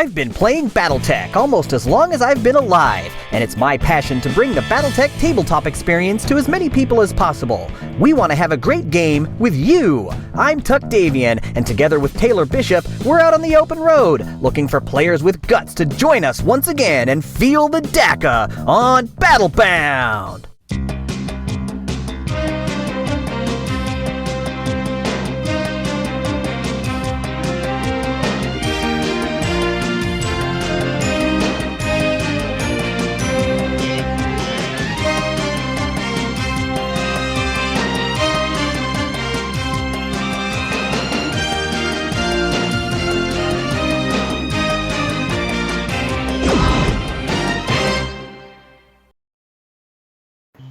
I've been playing Battletech almost as long as I've been alive, and it's my passion to bring the Battletech tabletop experience to as many people as possible. We want to have a great game with you. I'm Tuck Davian, and together with Taylor Bishop, we're out on the open road, looking for players with guts to join us once again and feel the DACA on Battlebound.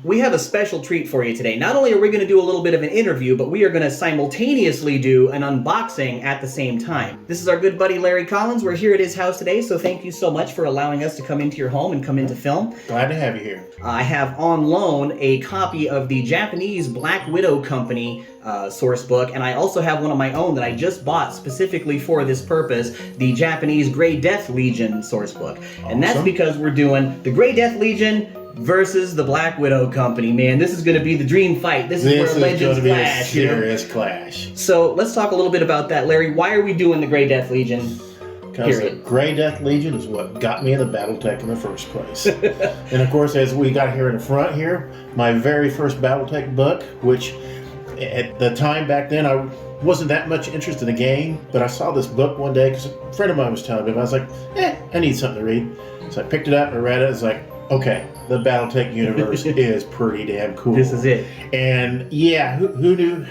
We have a special treat for you today. Not only are we going to do a little bit of an interview, but we are going to simultaneously do an unboxing at the same time. This is our good buddy Larry Collins. We're here at his house today, so thank you so much for allowing us to come into your home and come into film. Glad to have you here. I have on loan a copy of the Japanese Black Widow Company source book, and I also have one of my own that I just bought specifically for this purpose, the Japanese Grey Death Legion source book. Awesome. And that's because we're doing the Grey Death Legion versus the Black Widow Company. Man, this is going to be the dream fight. This is where legends clash. This is going to be a serious clash. So let's talk a little bit about that, Larry. Why are we doing the Grey Death Legion? Because the Grey Death Legion is what got me into Battletech in the first place. And of course, as we got here in the front here, my very first Battletech book, which at the time back then, I wasn't that much interested in the game, but I saw this book one day because a friend of mine was telling me, I was like, I need something to read. So I picked it up and read it. It's like, okay, the Battletech universe is pretty damn cool. This is it. And yeah, who knew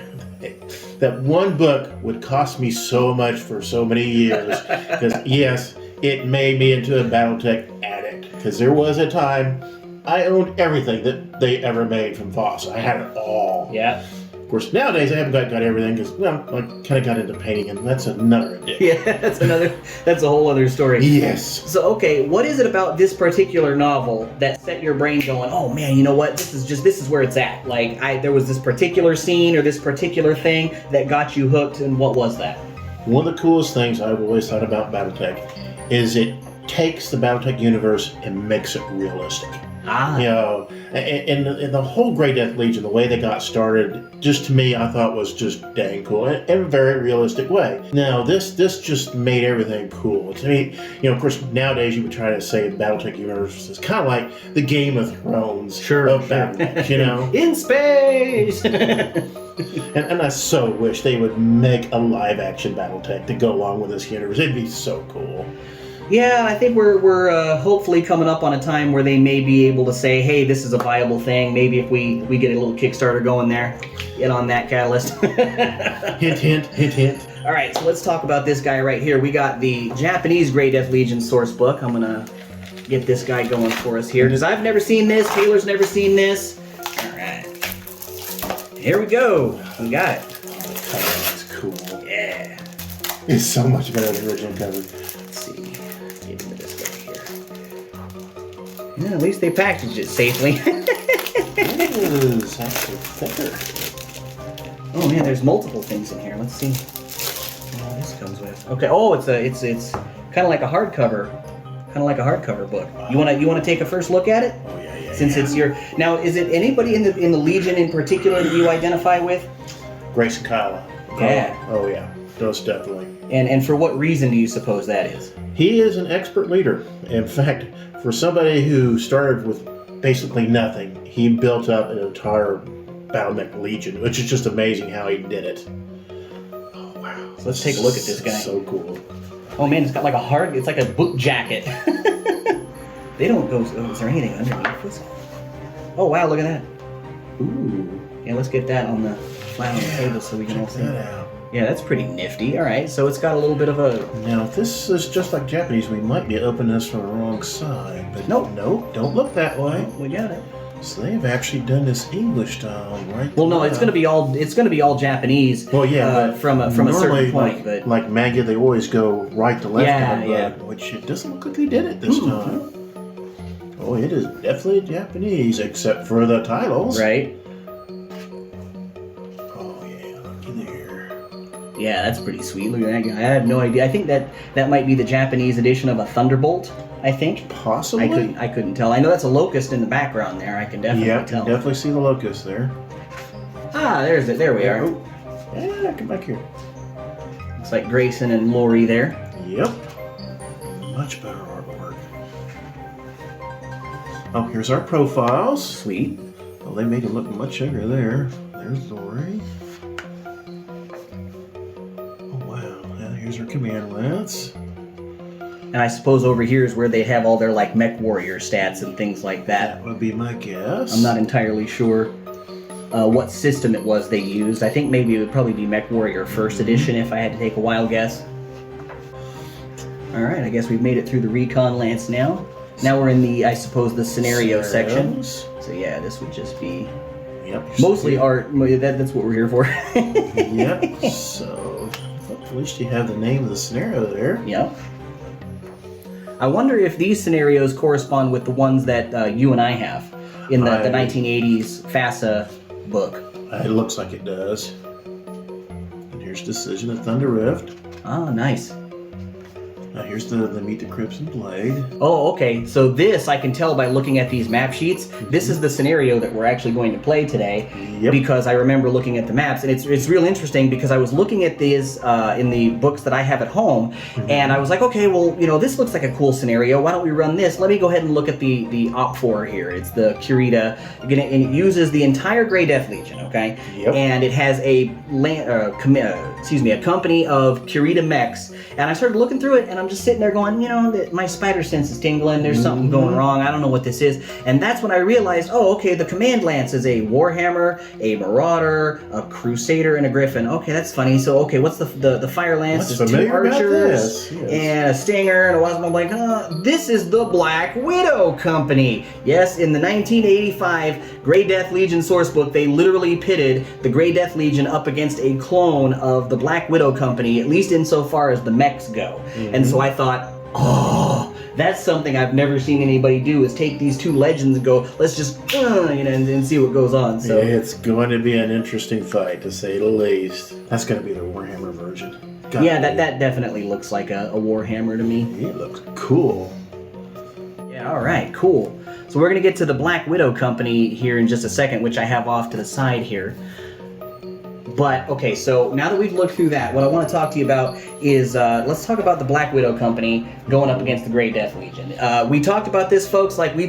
that one book would cost me so much for so many years? Because yes, it made me into a Battletech addict. Because there was a time I owned everything that they ever made from Voss. I had it all. Yeah. Of course, nowadays I haven't got everything because, well, I kind of got into painting, and that's another addiction. Yeah, that's a whole other story. Yes. So, okay, what is it about this particular novel that set your brain going, oh man, you know what, this is where it's at. Like, there was this particular scene or this particular thing that got you hooked, and what was that? One of the coolest things I've always thought about Battletech is it takes the Battletech universe and makes it realistic. You know, and the whole Grey Death Legion, the way they got started, just to me, I thought was just dang cool in a very realistic way. Now, this just made everything cool. To me, you know, of course, nowadays you would try to say Battletech universe is kind of like the Game of Thrones of Battletech, you know? In space! and I so wish they would make a live-action Battletech to go along with this universe. It'd be so cool. Yeah, I think we're hopefully coming up on a time where they may be able to say, hey, this is a viable thing. Maybe if we get a little Kickstarter going there, get on that catalyst. Hint, hint, hint, hint. All right, so let's talk about this guy right here. We got the Japanese Grey Death Legion source book. I'm going to get this guy going for us here, because I've never seen this. Taylor's never seen this. All right. Here we go. We got it. Oh, the cover is cool. Yeah. It's so much better than the original cover. Let's see. Get into this guy here. Yeah, at least they packaged it safely. It is actually thicker. Oh man, there's multiple things in here. Let's see what this comes with. Okay. Oh, it's kind of like a hardcover. Kind of like a hardcover book. You wanna take a first look at it? Oh yeah. Since it's your now, is it anybody in the Legion in particular that you identify with? Grace and Kyla. Yeah. Oh yeah. Most definitely. And for what reason do you suppose that is? He is an expert leader. In fact, for somebody who started with basically nothing, he built up an entire Battletech Legion, which is just amazing how he did it. Oh wow. So let's take a look at this guy. So cool. Oh man, it's got like it's like a book jacket. They don't go, is there anything underneath this? Oh wow, look at that. Ooh. Yeah, let's get that on the flat on the table so we can all see that out. Yeah, that's pretty nifty. All right, so it's got a little bit of a... Now, if this is just like Japanese, we might be opening this from the wrong side. But nope, don't look that way. We got it. So they've actually done this English style, right? Well, no, it's gonna be all Japanese. Well, yeah, from a certain point, but like manga, they always go right to left. Yeah. Which it doesn't look like they did it this time. Oh, it is definitely Japanese, except for the titles. Right. Yeah, that's pretty sweet. Look at that guy. I have no idea. I think that might be the Japanese edition of a Thunderbolt, I think. Possibly. I couldn't tell. I know that's a locust in the background there. I can definitely tell. Yeah, you definitely see the locust there. Ah, there's it. There we are. Oh. Yeah, come back here. Looks like Grayson and Lori there. Yep. Much better artwork. Oh, here's our profiles. Sweet. Well, they made him look much younger there. There's Lori. Oh, wow. Now here's her command lance. And I suppose over here is where they have all their like mech warrior stats and things like that. That would be my guess. I'm not entirely sure what system it was they used. I think maybe it would probably be Mech Warrior First Edition if I had to take a wild guess. Alright, I guess we've made it through the recon lance now. Now we're in the, I suppose, the scenario section. So yeah, this would just be mostly art. That's what we're here for. Yep, so at least you have the name of the scenario there. Yep. I wonder if these scenarios correspond with the ones that you and I have in the 1980s FASA book. It looks like it does. And here's Decision of Thunder Rift. Oh, nice. Now here's the Meet the Crimson Blade. Oh, okay. So this, I can tell by looking at these map sheets, this is the scenario that we're actually going to play today. Yep. Because I remember looking at the maps, and it's real interesting because I was looking at these in the books that I have at home, and I was like, okay, well, you know, this looks like a cool scenario. Why don't we run this? Let me go ahead and look at the Op 4 here. It's the Kurita, and it uses the entire Grey Death Legion, okay? Yep. And it has a company of Kurita mechs, and I started looking through it, and I'm just sitting there going, you know, my spider sense is tingling. There's something going wrong. I don't know what this is. And that's when I realized, oh, okay, the Command Lance is a Warhammer, a Marauder, a Crusader, and a Griffin. Okay, that's funny. So, okay, what's the Fire Lance? What's familiar about this? Yes. And a Stinger, and a Wasp. I'm like, this is the Black Widow Company. Yes, in the 1985 Grey Death Legion source book, they literally pitted the Grey Death Legion up against a clone of the Black Widow Company, at least insofar as the mechs go. And so I thought, oh, that's something I've never seen anybody do, is take these two legends and go, let's just, you know, and see what goes on. So it's going to be an interesting fight, to say the least. That's going to be the Warhammer version. Yeah, that definitely looks like a Warhammer to me. It looks cool. Yeah, all right, cool. So we're going to get to the Black Widow Company here in just a second, which I have off to the side here. But, okay, so now that we've looked through that, what I want to talk to you about is, let's talk about the Black Widow Company going up against the Grey Death Legion. We talked about this, folks, like he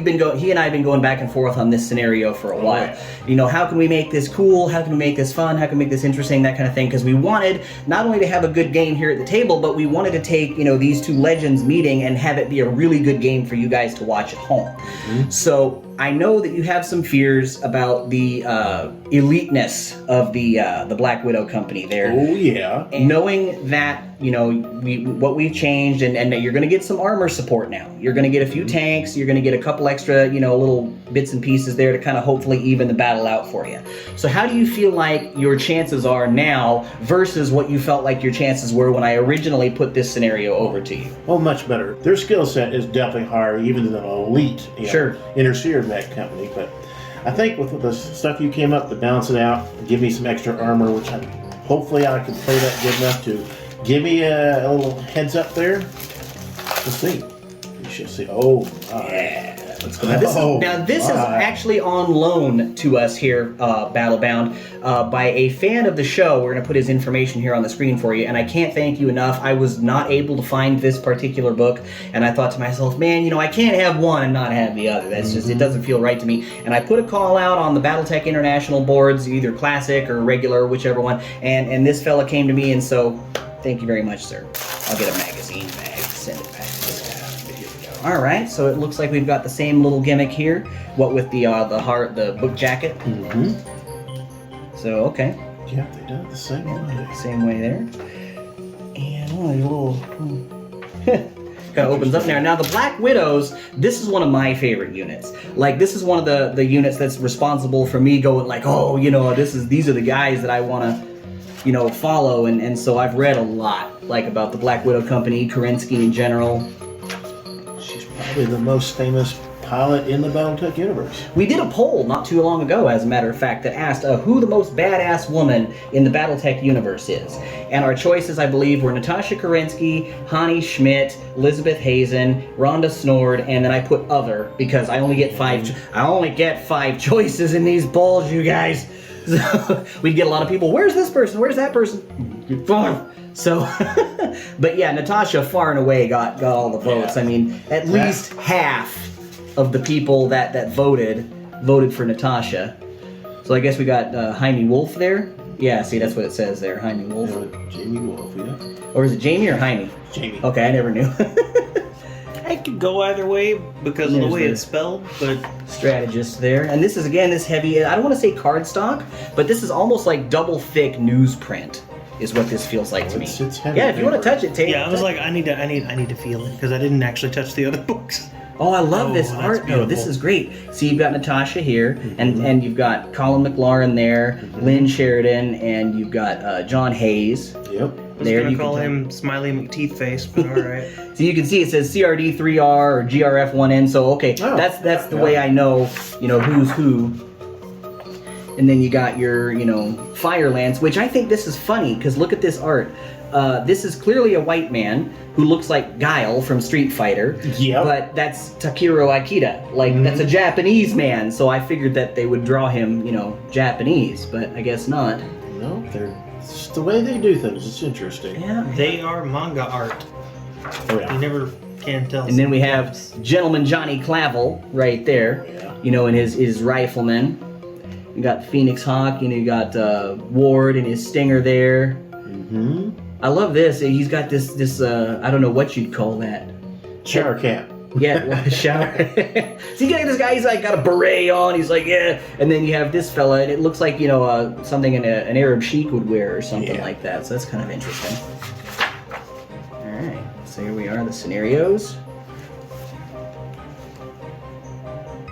and I have been going back and forth on this scenario for a while. You know, how can we make this cool? How can we make this fun? How can we make this interesting? That kind of thing. Because we wanted not only to have a good game here at the table, but we wanted to take, you know, these two legends meeting and have it be a really good game for you guys to watch at home. So I know that you have some fears about the eliteness of the Black Widow Company there. Oh, yeah. And knowing that, you know, what we've changed, and that you're going to get some armor support now. You're going to get a few tanks. You're going to get a couple extra, you know, little bits and pieces there to kind of hopefully even the battle out for you. So how do you feel like your chances are now versus what you felt like your chances were when I originally put this scenario over to you? Well, much better. Their skill set is definitely higher even than an elite interceded mech company. But I think with the stuff you came up to balance it out, give me some extra armor, which hopefully I can play that good enough to give me a little heads up there. Let's see. You shall see. Oh, yeah. Now this is actually on loan to us here, Battlebound, by a fan of the show. We're going to put his information here on the screen for you, and I can't thank you enough. I was not able to find this particular book, and I thought to myself, man, you know, I can't have one and not have the other. That's just, it doesn't feel right to me. And I put a call out on the Battletech International boards, either classic or regular, whichever one, and this fella came to me, and so thank you very much, sir. I'll get a magazine bag to send it back to this guy. Alright, so it looks like we've got the same little gimmick here. What with the book jacket. So, okay. Yeah, they done it the same way. Same way there. And a little... kind of opens up there. Now, the Black Widows, this is one of my favorite units. Like, this is one of the units that's responsible for me going like, oh, you know, these are the guys that I want to, you know, follow. And so I've read a lot, like, about the Black Widow Company, Kerensky in general. She's probably the most famous pilot in the Battletech universe. We did a poll not too long ago, as a matter of fact, that asked who the most badass woman in the Battletech universe is. And our choices, I believe, were Natasha Kerensky, Hani Schmidt, Elizabeth Hazen, Rhonda Snord, and then I put other because I only get five choices in these polls, you guys. So we'd get a lot of people, where's this person? Where's that person? So, but yeah, Natasha far and away got all the votes. Yeah. I mean, at least half of the people that voted for Natasha. So I guess we got Jaime Wolf there. Yeah, see, that's what it says there, Jaime Wolf. Jamie Wolf, yeah. Or is it Jamie or Jaime? Jamie. Okay, I never knew. I could go either way because of the way it's spelled, but... Strategist there. And this is, again, this heavy, I don't want to say cardstock, but this is almost like double thick newsprint is what this feels like to me. It's heavy Yeah, if you want to paper. touch it, take it. Yeah, I was like, I need to feel it because I didn't actually touch the other books. Oh, I love this that's art though. This beautiful. is great. See, you've got Natasha here, and you've got Colin McLaurin there, Lynn Sheridan, and you've got John Hayes. Yep. I was going to call him Smiley McTeethface, but alright. So you can see it says CRD3R or GRF1N. So okay, that's the way I know, who's who. And then you got your, Fire Lance, which I think this is funny because look at this art. This is clearly a white man who looks like Guile from Street Fighter. Yep. But that's Takiro Aikida. That's a Japanese man, so I figured that they would draw him, Japanese, but I guess not. No, it's just the way they do things. It's interesting. Yeah. They are manga art. Oh, yeah. You never can tell. And then we have Gentleman Johnny Clavel right there, in his rifleman. You got Phoenix Hawk, you got Ward and his Stinger there. Mm-hmm. I love this. He's got this I don't know what you'd call that. Shower cap. Yeah, shower. See, you got this guy, he's like got a beret on, he's like, yeah. And then you have this fella, and it looks like, something an Arab sheik would wear or something like that. So that's kind of interesting. Alright, so here we are, the scenarios.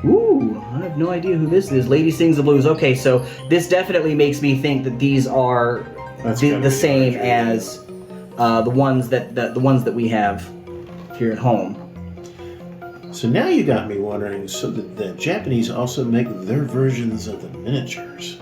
Ooh, I have no idea who this is. Lady Sings the Blues. Okay, so this definitely makes me think that these are the same as the ones that we have here at home. So now you got me wondering, so the Japanese also make their versions of the miniatures?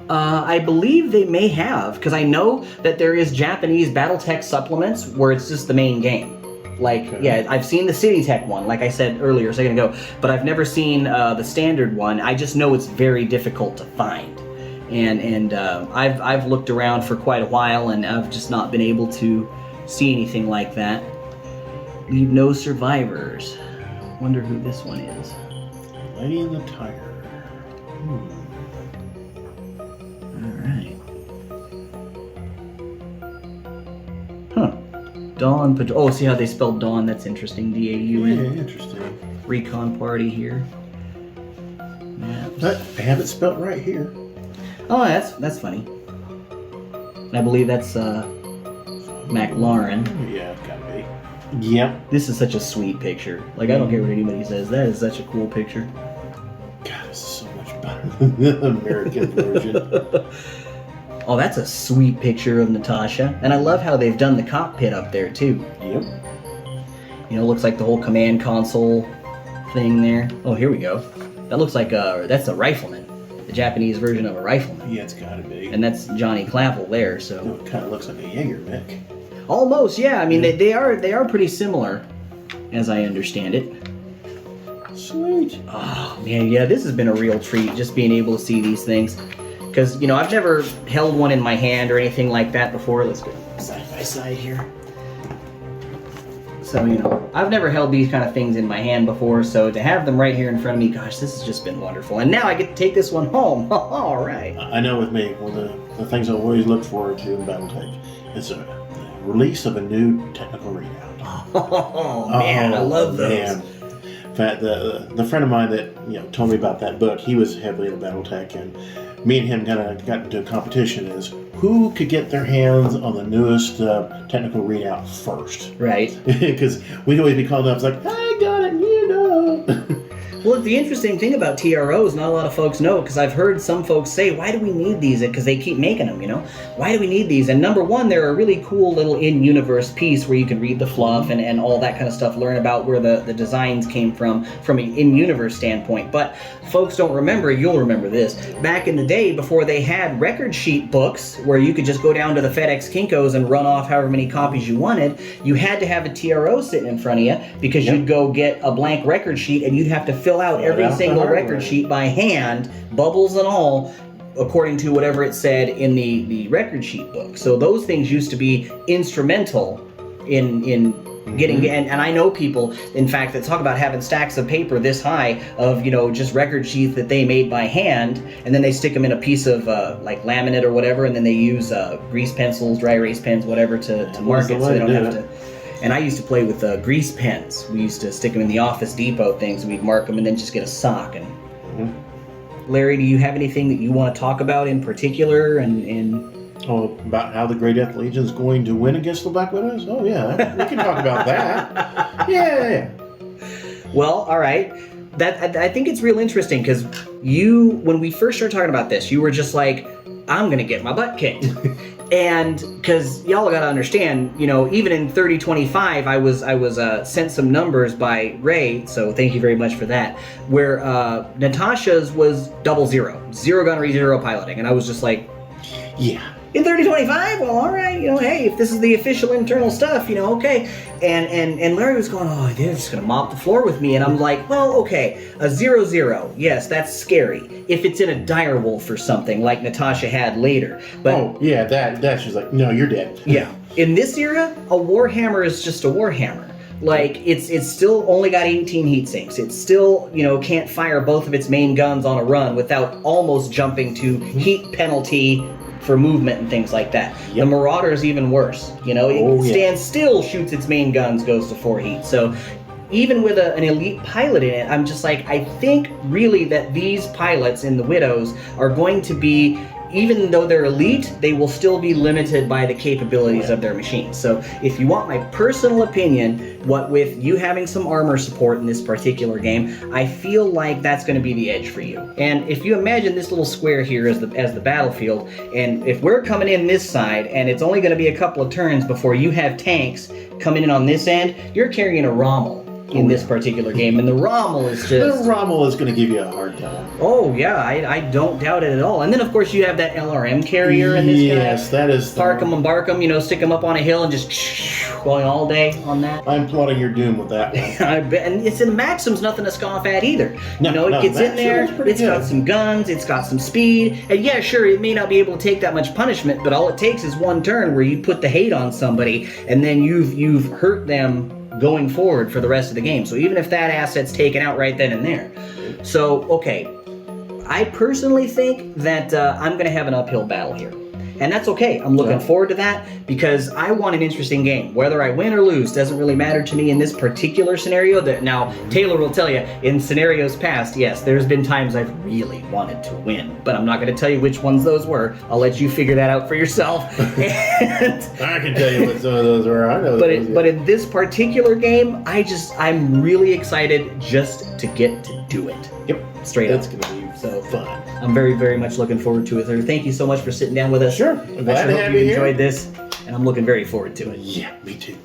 I believe they may have, because I know that there is Japanese Battletech supplements where it's just the main game. I've seen the City Tech one, like I said earlier a second ago, but I've never seen the standard one. I just know it's very difficult to find. And I've looked around for quite a while, and I've just not been able to see anything like that. Leave no survivors. Wonder who this one is. Lady and the Tiger. Alright. Huh. Dawn Patrol. Oh, see how they spelled Dawn? That's interesting. D-A-U-N. Yeah, interesting. Recon Party here. Maps. But they have it spelled right here. Oh, that's funny. I believe that's McLaurin. Yeah, it's gotta be. Yep. This is such a sweet picture. I don't care what anybody says. That is such a cool picture. God, this is so much better than the American version. Oh, that's a sweet picture of Natasha. And I love how they've done the cockpit up there, too. Yep. Looks like the whole command console thing there. Oh, here we go. That looks like that's a rifleman. The Japanese version of a rifleman. Yeah, it's gotta be. And that's Johnny Clavel there, so... No, it kind of looks like a Jaeger mech. Almost, yeah. I mean, they are pretty similar, as I understand it. Sweet. Oh, man, yeah, this has been a real treat, just being able to see these things. Because, I've never held one in my hand or anything like that before. Let's go side by side here. So, I've never held these kind of things in my hand before, so to have them right here in front of me, gosh, this has just been wonderful. And now I get to take this one home. All right. I know with me, one of the things I always look forward to in Battletech is the release of a new technical readout. Oh, man, I love those. Man. In fact, the friend of mine that told me about that book, he was heavily into Battletech, and me and him kind of got into a competition is who could get their hands on the newest technical readout first. Right. Because we'd always be called up, it's like, I got it, you know. Well, the interesting thing about TROs, not a lot of folks know, because I've heard some folks say, why do we need these? Because they keep making them, Why do we need these? And number one, they're a really cool little in-universe piece where you can read the fluff and all that kind of stuff, learn about where the designs came from an in-universe standpoint. But folks don't remember, you'll remember this, back in the day before they had record sheet books where you could just go down to the FedEx Kinkos and run off however many copies you wanted, you had to have a TRO sitting in front of you because you'd go get a blank record sheet and you'd have to fill out every single record sheet by hand, bubbles and all, according to whatever it said in the record sheet book. So those things used to be instrumental in getting, and I know people, in fact, that talk about having stacks of paper this high of, just record sheets that they made by hand, and then they stick them in a piece of like laminate or whatever, and then they use grease pencils, dry erase pens, whatever to mark it so they don't have to. And I used to play with grease pens. We used to stick them in the Office Depot things, and we'd mark them and then just get a sock. And Larry, do you have anything that you want to talk about in particular? About how the Great Death Legion is going to win against the Black Widows? Oh, yeah. We can talk about that. Yeah. Well, all right. I think it's real interesting because when we first started talking about this, you were just like, I'm going to get my butt kicked. And because y'all got to understand, even in 3025, I was sent some numbers by Ray, so thank you very much for that, where Natasha's was 00, 0 gunnery, 0 piloting. And I was just like, yeah. In 3025? Well, all right, hey, if this is the official internal stuff, okay. And Larry was going, oh, they're just going to mop the floor with me. And I'm like, well, okay, a 00, yes, that's scary. If it's in a direwolf or something like Natasha had later. But that's just like, no, you're dead. Yeah. In this era, a Warhammer is just a Warhammer. Like, it's still only got 18 heat sinks. It still, can't fire both of its main guns on a run without almost jumping to heat penalty for movement and things like that. Yep. The Marauder's even worse. It stands still, shoots its main guns, goes to 4 heat. So even with an elite pilot in it, I'm just like, I think really that these pilots in the Widows are going to be, even though they're elite, they will still be limited by the capabilities of their machines. So if you want my personal opinion, what with you having some armor support in this particular game, I feel like that's going to be the edge for you. And if you imagine this little square here as the battlefield, and if we're coming in this side, and it's only going to be a couple of turns before you have tanks coming in on this end, you're carrying a Rommel in this particular game, and the Rommel is just... The Rommel is going to give you a hard time. Oh, yeah, I don't doubt it at all. And then, of course, you have that LRM carrier in this guy. Yes, that is... Park 'em and bark 'em, stick 'em up on a hill and just going all day on that. I'm plotting your doom with that one. I bet, and it's in Maxim's nothing to scoff at either. No, it gets in there, it's good. got some guns, it's got some speed, and yeah, sure, it may not be able to take that much punishment, but all it takes is one turn where you put the hate on somebody, and then you've hurt them going forward for the rest of the game. So even if that asset's taken out right then and there. So, okay, I personally think that I'm going to have an uphill battle here. And that's okay. I'm looking forward to that because I want an interesting game. Whether I win or lose doesn't really matter to me in this particular scenario. Now, Taylor will tell you, in scenarios past, yes, there's been times I've really wanted to win, but I'm not going to tell you which ones those were. I'll let you figure that out for yourself. I can tell you what some of those were. I know. But in this particular game, I'm really excited just to get to do it. Yep. Straight up. That's going to be so fun. I'm very, very much looking forward to it. So thank you so much for sitting down with us. Sure. I'm glad to have you here. Enjoyed this, and I'm looking very forward to it. Yeah, me too.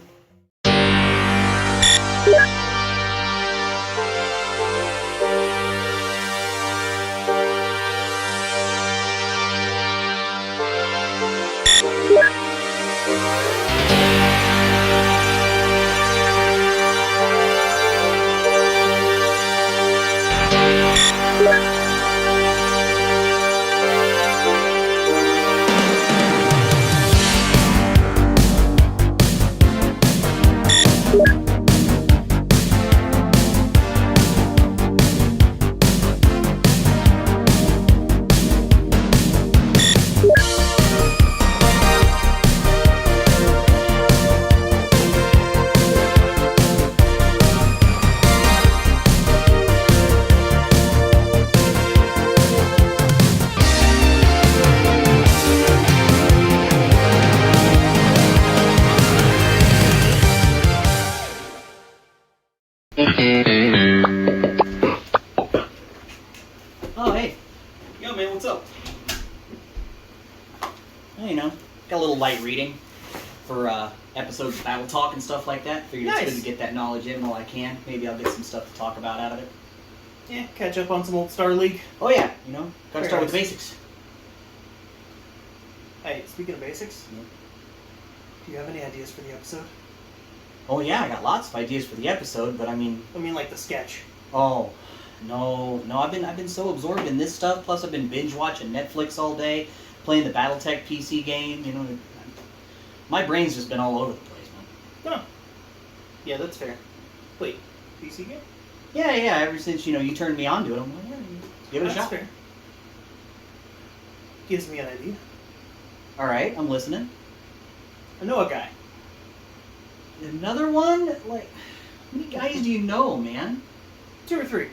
got a little light reading for episodes of Battle Talk and stuff like that. Figured it's good to get that knowledge in while I can. Maybe I'll get some stuff to talk about out of it. Yeah, catch up on some old Star League. Oh yeah, you know, gotta start with the basics. Hey, speaking of basics, do you have any ideas for the episode? Oh yeah, I got lots of ideas for the episode, but I mean like the sketch. Oh, no, I've been so absorbed in this stuff, plus I've been binge watching Netflix all day, playing the Battletech PC game, you know. My brain's just been all over the place, man. Oh. Yeah, that's fair. Wait, PC game? Yeah, ever since, you turned me on to it, I'm like, yeah, give it a shot. That's fair. Gives me an idea. Alright, I'm listening. I know a guy. Another one? Like, how many guys do you know, man? 2 or 3.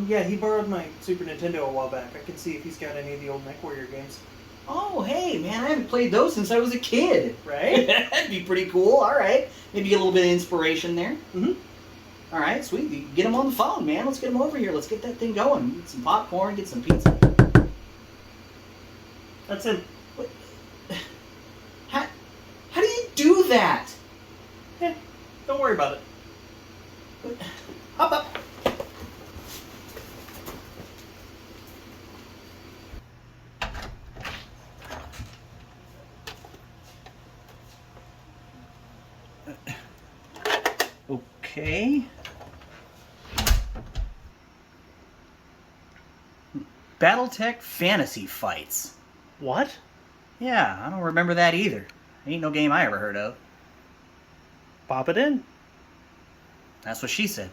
Yeah, he borrowed my Super Nintendo a while back. I can see if he's got any of the old MechWarrior games. Oh, hey, man, I haven't played those since I was a kid. Right? That'd be pretty cool. Alright. Maybe get a little bit of inspiration there. Mm-hmm. Alright, sweet. Get him on the phone, man. Let's get him over here. Let's get that thing going. Get some popcorn, get some pizza. That's him. What? How do you do that? Yeah, don't worry about it. What? Hop up. Okay. Battletech Fantasy Fights. What? Yeah, I don't remember that either. Ain't no game I ever heard of. Pop it in. That's what she said.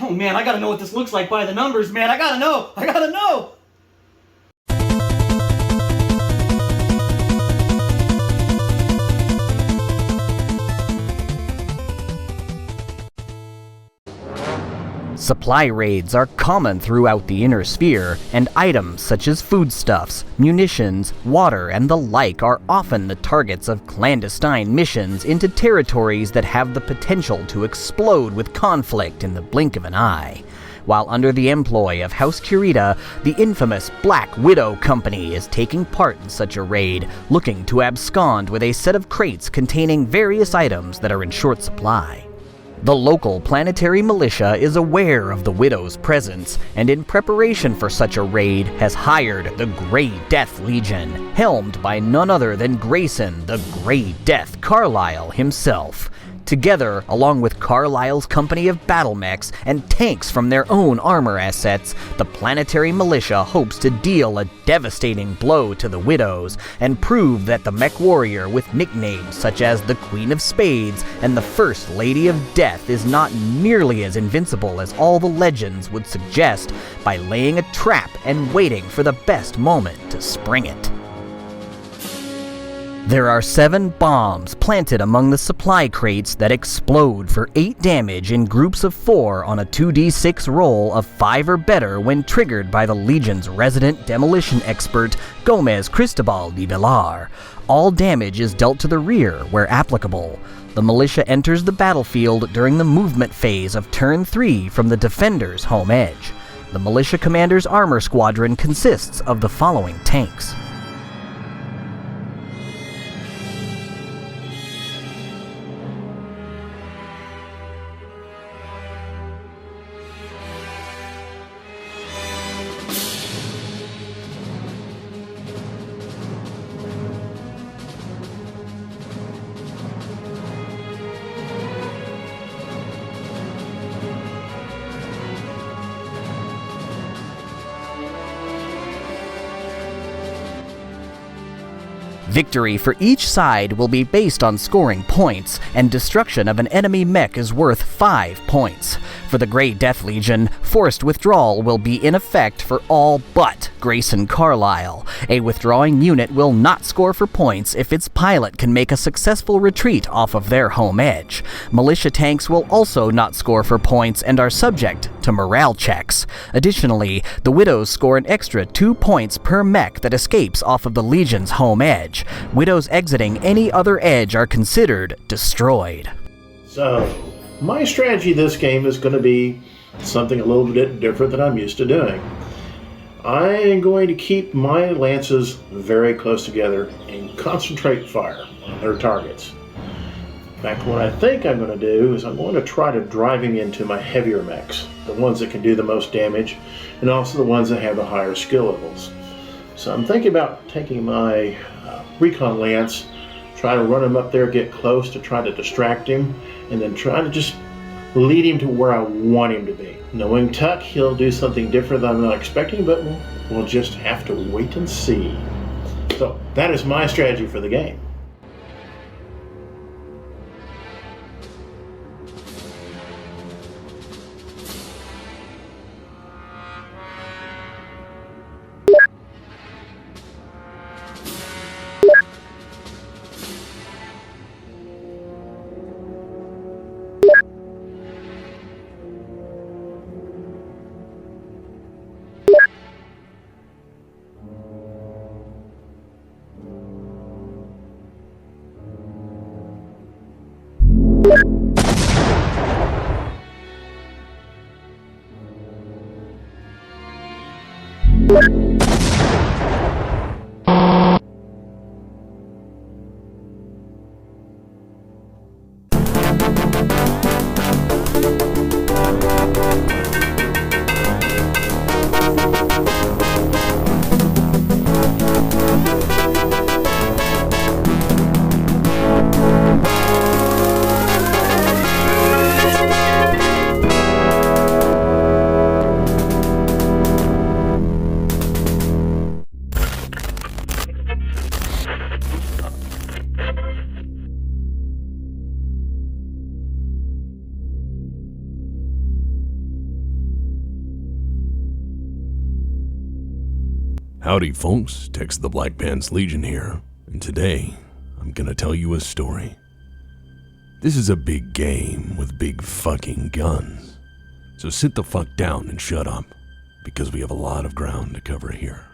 Oh man, I gotta know what this looks like by the numbers, man. I gotta know. I gotta know. Supply raids are common throughout the Inner Sphere, and items such as foodstuffs, munitions, water, and the like are often the targets of clandestine missions into territories that have the potential to explode with conflict in the blink of an eye. While under the employ of House Kurita, the infamous Black Widow Company is taking part in such a raid, looking to abscond with a set of crates containing various items that are in short supply. The local planetary militia is aware of the Widow's presence, and in preparation for such a raid has hired the Grey Death Legion, helmed by none other than Grayson, the Grey Death Carlisle himself. Together, along with Carlisle's company of battle mechs and tanks from their own armor assets, the planetary militia hopes to deal a devastating blow to the Widows and prove that the mech warrior with nicknames such as the Queen of Spades and the First Lady of Death is not nearly as invincible as all the legends would suggest by laying a trap and waiting for the best moment to spring it. There are 7 bombs planted among the supply crates that explode for 8 damage in groups of 4 on a 2d6 roll of 5 or better when triggered by the Legion's resident demolition expert, Gomez Cristobal de Villar. All damage is dealt to the rear where applicable. The militia enters the battlefield during the movement phase of turn 3 from the defender's home edge. The militia commander's armor squadron consists of the following tanks. Victory for each side will be based on scoring points, and destruction of an enemy mech is worth 5 points. For the Grey Death Legion, forced withdrawal will be in effect for all but Grayson Carlisle. A withdrawing unit will not score for points if its pilot can make a successful retreat off of their home edge. Militia tanks will also not score for points and are subject to morale checks. Additionally, the Widows score an extra 2 points per mech that escapes off of the Legion's home edge. Widows exiting any other edge are considered destroyed. So, my strategy this game is going to be something a little bit different than I'm used to doing. I am going to keep my lances very close together and concentrate fire on their targets. In fact, what I think I'm going to do is I'm going to try to driving into my heavier mechs, the ones that can do the most damage, and also the ones that have the higher skill levels. So I'm thinking about taking my recon lance, try to run him up there, get close to try to distract him, and then try to just lead him to where I want him to be. Knowing Tuck, he'll do something different than I'm not expecting, but we'll just have to wait and see. So that is my strategy for the game. Howdy folks, Tex the Black Pants Legion here, and today I'm gonna tell you a story. This is a big game with big fucking guns, so sit the fuck down and shut up, because we have a lot of ground to cover here.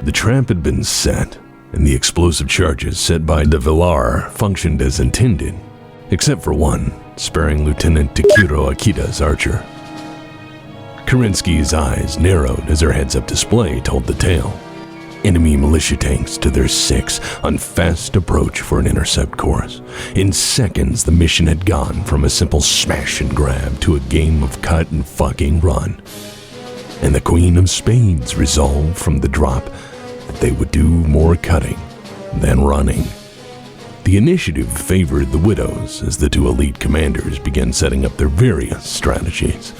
The trap had been set, and the explosive charges set by de Villar functioned as intended, except for one, sparing Lieutenant Takiro Akita's archer. Kerensky's eyes narrowed as her heads-up display told the tale. Enemy militia tanks to their 6 on fast approach for an intercept course. In seconds, the mission had gone from a simple smash and grab to a game of cut and fucking run. And the Queen of Spades resolved from the drop that they would do more cutting than running. The initiative favored the Widows as the 2 elite commanders began setting up their various strategies.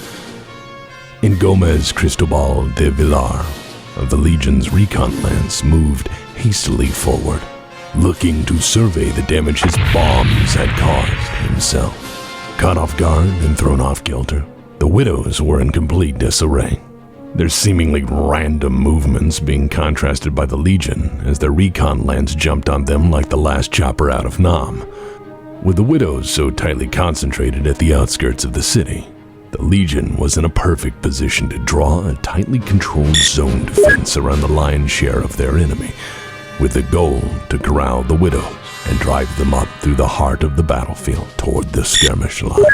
In Gomez Cristobal de Villar of the Legion's recon lance moved hastily forward, looking to survey the damage his bombs had caused himself. Caught off guard and thrown off kilter, the Widows were in complete disarray, their seemingly random movements being contrasted by the Legion as their recon lance jumped on them like the last chopper out of Nam. With the Widows so tightly concentrated at the outskirts of the city, the Legion was in a perfect position to draw a tightly controlled zone defense around the lion's share of their enemy, with the goal to corral the Widows and drive them up through the heart of the battlefield toward the skirmish line.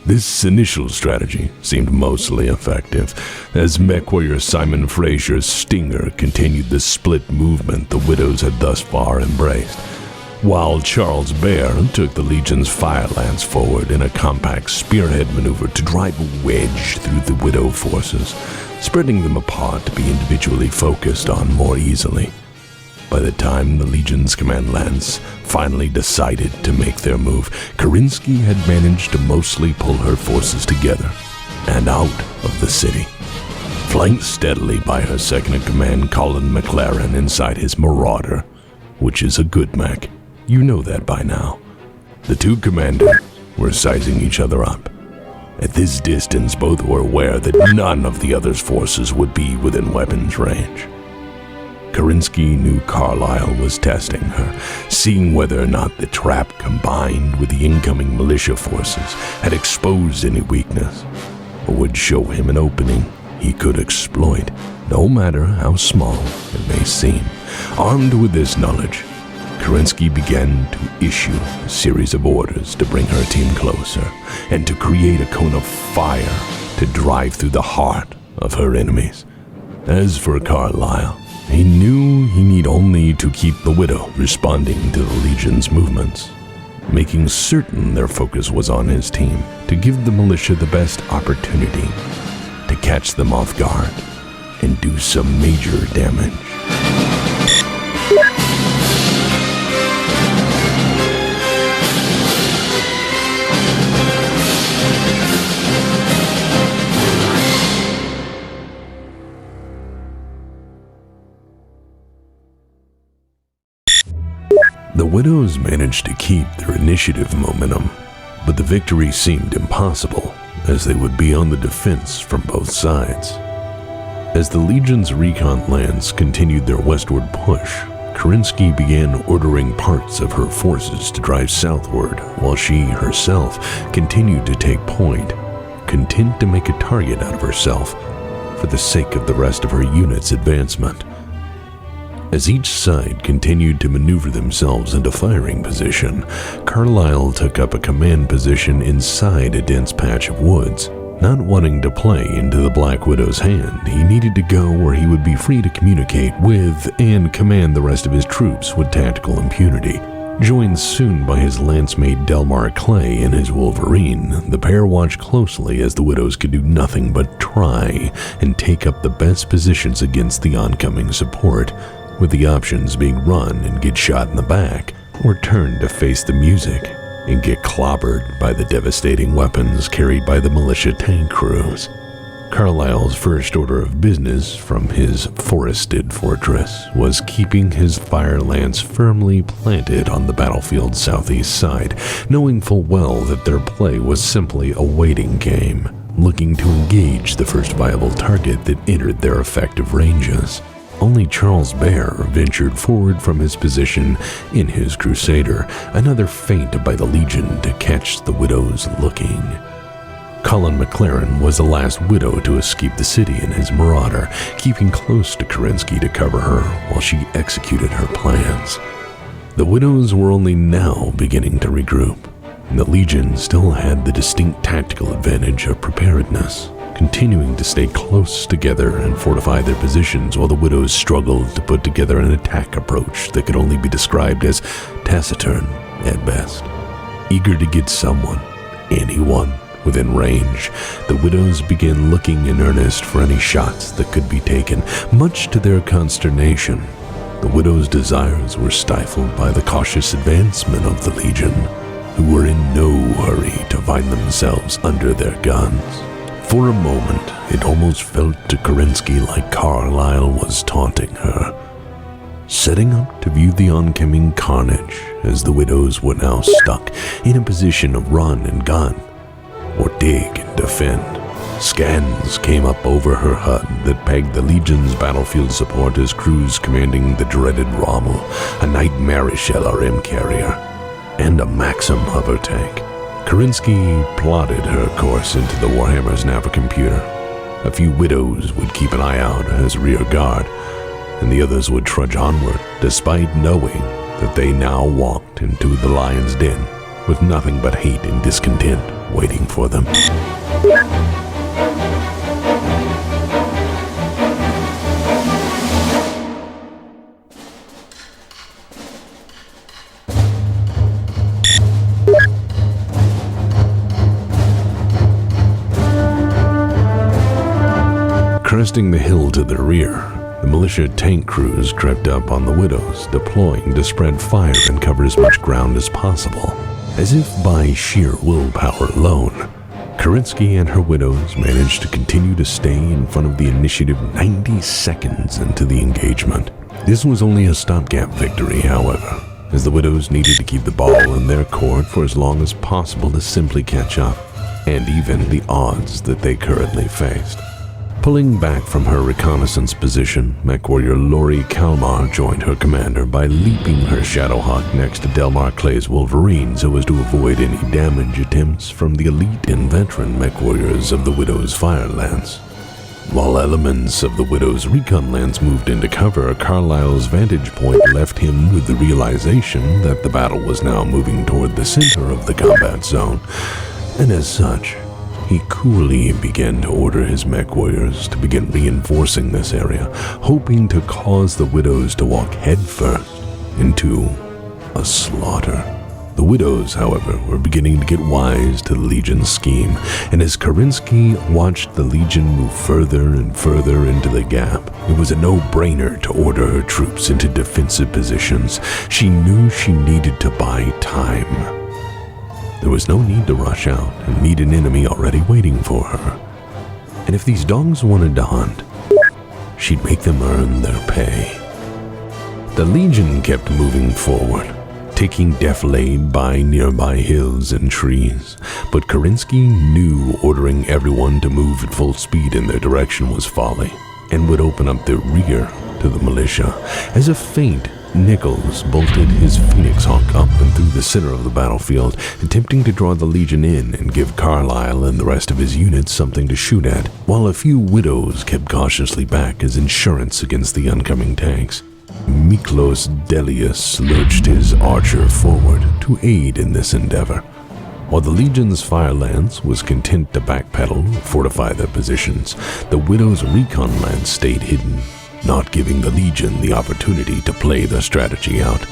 This initial strategy seemed mostly effective, as mech warrior Simon Fraser's Stinger continued the split movement the Widows had thus far embraced, while Charles Baer took the Legion's fire lance forward in a compact spearhead maneuver to drive a wedge through the Widow forces, spreading them apart to be individually focused on more easily. By the time the Legion's command lance finally decided to make their move, Kerensky had managed to mostly pull her forces together and out of the city, flanked steadily by her second-in-command Colin McLaren inside his Marauder, which is a good mech. You know that by now. The 2 commanders were sizing each other up. At this distance, both were aware that none of the other's forces would be within weapons range. Kerensky knew Carlyle was testing her, seeing whether or not the trap combined with the incoming militia forces had exposed any weakness, or would show him an opening he could exploit, no matter how small it may seem. Armed with this knowledge, Kerensky began to issue a series of orders to bring her team closer and to create a cone of fire to drive through the heart of her enemies. As for Carlyle, he knew he need only to keep the Widow responding to the Legion's movements, making certain their focus was on his team to give the militia the best opportunity to catch them off guard and do some major damage. The Widows managed to keep their initiative momentum, but the victory seemed impossible, as they would be on the defense from both sides. As the Legion's recon lance continued their westward push, Kerensky began ordering parts of her forces to drive southward, while she herself continued to take point, content to make a target out of herself for the sake of the rest of her unit's advancement. As each side continued to maneuver themselves into firing position, Carlyle took up a command position inside a dense patch of woods. Not wanting to play into the Black Widow's hand, he needed to go where he would be free to communicate with and command the rest of his troops with tactical impunity. Joined soon by his lance-mate Delmar Clay and his Wolverine, the pair watched closely as the Widows could do nothing but try and take up the best positions against the oncoming support, with the options being run and get shot in the back, or turn to face the music and get clobbered by the devastating weapons carried by the militia tank crews. Carlyle's first order of business from his forested fortress was keeping his fire lance firmly planted on the battlefield's southeast side, knowing full well that their play was simply a waiting game, looking to engage the first viable target that entered their effective ranges. Only Charles Bear ventured forward from his position in his Crusader, another feint by the Legion to catch the widows looking. Colin McLaren was the last widow to escape the city in his Marauder, keeping close to Kerensky to cover her while she executed her plans. The widows were only now beginning to regroup, and the Legion still had the distinct tactical advantage of preparedness, continuing to stay close together and fortify their positions while the widows struggled to put together an attack approach that could only be described as taciturn at best. Eager to get someone, anyone, within range, the widows began looking in earnest for any shots that could be taken. Much to their consternation, the widows' desires were stifled by the cautious advancement of the Legion, who were in no hurry to find themselves under their guns. For a moment, it almost felt to Kerensky like Carlyle was taunting her, setting up to view the oncoming carnage as the widows were now stuck in a position of run and gun, or dig and defend. Scans came up over her HUD that pegged the Legion's battlefield support as crews commanding the dreaded Rommel, a nightmarish LRM carrier, and a Maxim hover tank. Kerensky plotted her course into the Warhammer's nav computer. A few widows would keep an eye out as rear guard, and the others would trudge onward, despite knowing that they now walked into the lion's den with nothing but hate and discontent waiting for them. Cresting the hill to the rear, the militia tank crews crept up on the widows, deploying to spread fire and cover as much ground as possible. As if by sheer willpower alone, Kerensky and her widows managed to continue to stay in front of the initiative 90 seconds into the engagement. This was only a stopgap victory, however, as the widows needed to keep the ball in their court for as long as possible to simply catch up, and even the odds that they currently faced. Pulling back from her reconnaissance position, mech warrior Lori Kalmar joined her commander by leaping her Shadowhawk next to Delmar Clay's Wolverine so as to avoid any damage attempts from the elite and veteran mech warriors of the Widow's Fire Lance. While elements of the Widow's Recon Lance moved into cover, Carlyle's vantage point left him with the realization that the battle was now moving toward the center of the combat zone, and as such, he coolly began to order his mech warriors to begin reinforcing this area, hoping to cause the widows to walk headfirst into a slaughter. The widows, however, were beginning to get wise to the Legion's scheme, and as Kerensky watched the Legion move further and further into the gap, it was a no-brainer to order her troops into defensive positions. She knew she needed to buy time. There was no need to rush out and meet an enemy already waiting for her. And if these dogs wanted to hunt, she'd make them earn their pay. The Legion kept moving forward, taking defilade by nearby hills and trees, but Kerensky knew ordering everyone to move at full speed in their direction was folly, and would open up their rear to the militia. As a feint, Nichols bolted his Phoenix Hawk up and through the center of the battlefield, attempting to draw the Legion in and give Carlyle and the rest of his units something to shoot at, while a few widows kept cautiously back as insurance against the oncoming tanks. Miklos Delius lurched his archer forward to aid in this endeavor, while the Legion's Fire Lance was content to backpedal, fortify their positions. The Widow's Recon Lance stayed hidden, not giving the Legion the opportunity to play their strategy out.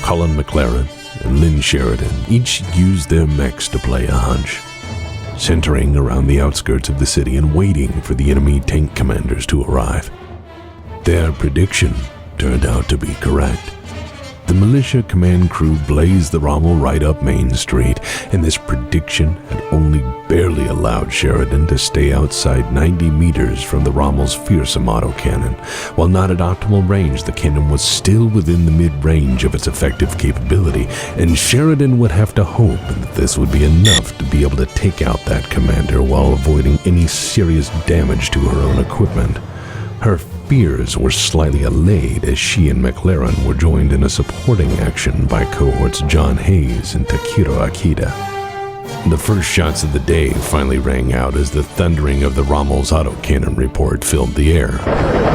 Colin McLaren and Lynn Sheridan each used their mechs to play a hunch, centering around the outskirts of the city and waiting for the enemy tank commanders to arrive. Their prediction turned out to be correct. The militia command crew blazed the Rommel right up Main Street, and this prediction had only barely allowed Sheridan to stay outside 90 meters from the Rommel's fearsome autocannon. While not at optimal range, the cannon was still within the mid-range of its effective capability, and Sheridan would have to hope that this would be enough to be able to take out that commander while avoiding any serious damage to her own equipment. Her fears were slightly allayed as she and McLaren were joined in a supporting action by cohorts John Hayes and Takiro Akita. The first shots of the day finally rang out as the thundering of the Rommel's autocannon report filled the air.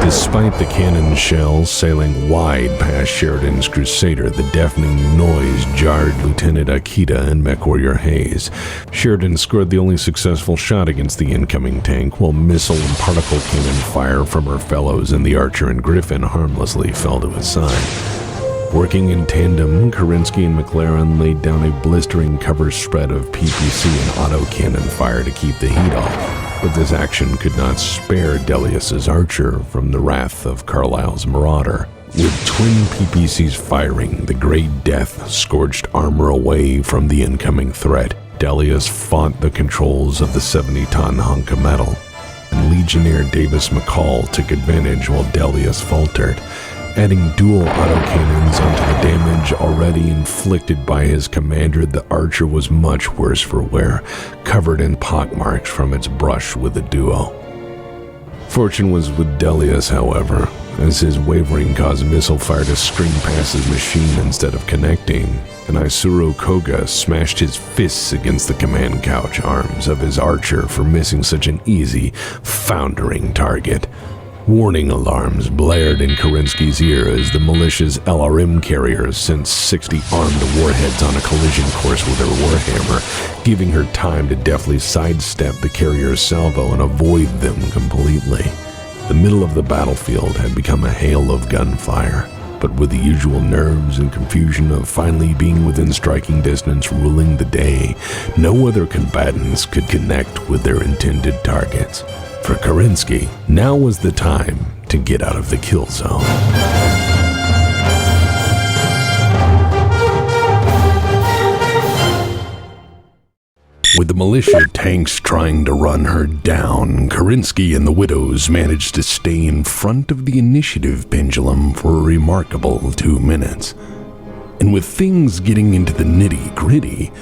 Despite the cannon shells sailing wide past Sheridan's Crusader, the deafening noise jarred Lieutenant Akita and Mech Warrior Hayes. Sheridan scored the only successful shot against the incoming tank, while missile and particle cannon fire from her fellows and the Archer and Griffin harmlessly fell to his side. Working in tandem, Kerensky and McLaren laid down a blistering cover spread of PPC and autocannon fire to keep the heat off, but this action could not spare Delius's Archer from the wrath of Carlisle's Marauder. With twin PPCs firing, the Great Death scorched armor away from the incoming threat. Delius fought the controls of the 70-ton hunk of metal, and Legionnaire Davis McCall took advantage while Delius faltered. Adding dual autocannons onto the damage already inflicted by his commander, the Archer was much worse for wear, covered in pockmarks from its brush with the duo. Fortune was with Delius, however, as his wavering caused missile fire to scream past his machine instead of connecting, and Isuru Koga smashed his fists against the command couch arms of his Archer for missing such an easy, foundering target. Warning alarms blared in Kerensky's ear as the militia's LRM carriers sent 60 armed warheads on a collision course with her warhammer, giving her time to deftly sidestep the carrier's salvo and avoid them completely. The middle of the battlefield had become a hail of gunfire, but with the usual nerves and confusion of finally being within striking distance ruling the day, no other combatants could connect with their intended targets. For Kerensky, now was the time to get out of the kill zone. With the militia tanks trying to run her down, Kerensky and the Widows managed to stay in front of the initiative pendulum for a remarkable 2 minutes. And with things getting into the nitty-gritty,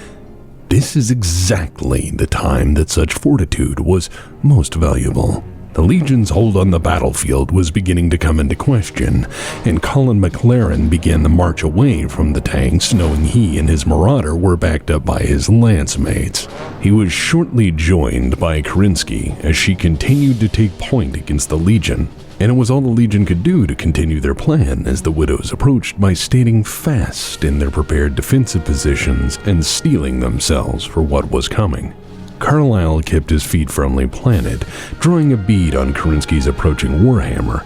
this is exactly the time that such fortitude was most valuable. The Legion's hold on the battlefield was beginning to come into question, and Colin McLaren began the march away from the tanks, knowing he and his Marauder were backed up by his lance mates. He was shortly joined by Kerensky as she continued to take point against the Legion, and it was all the Legion could do to continue their plan as the Widows approached by standing fast in their prepared defensive positions and steeling themselves for what was coming. Carlisle kept his feet firmly planted, drawing a bead on Kerensky's approaching warhammer.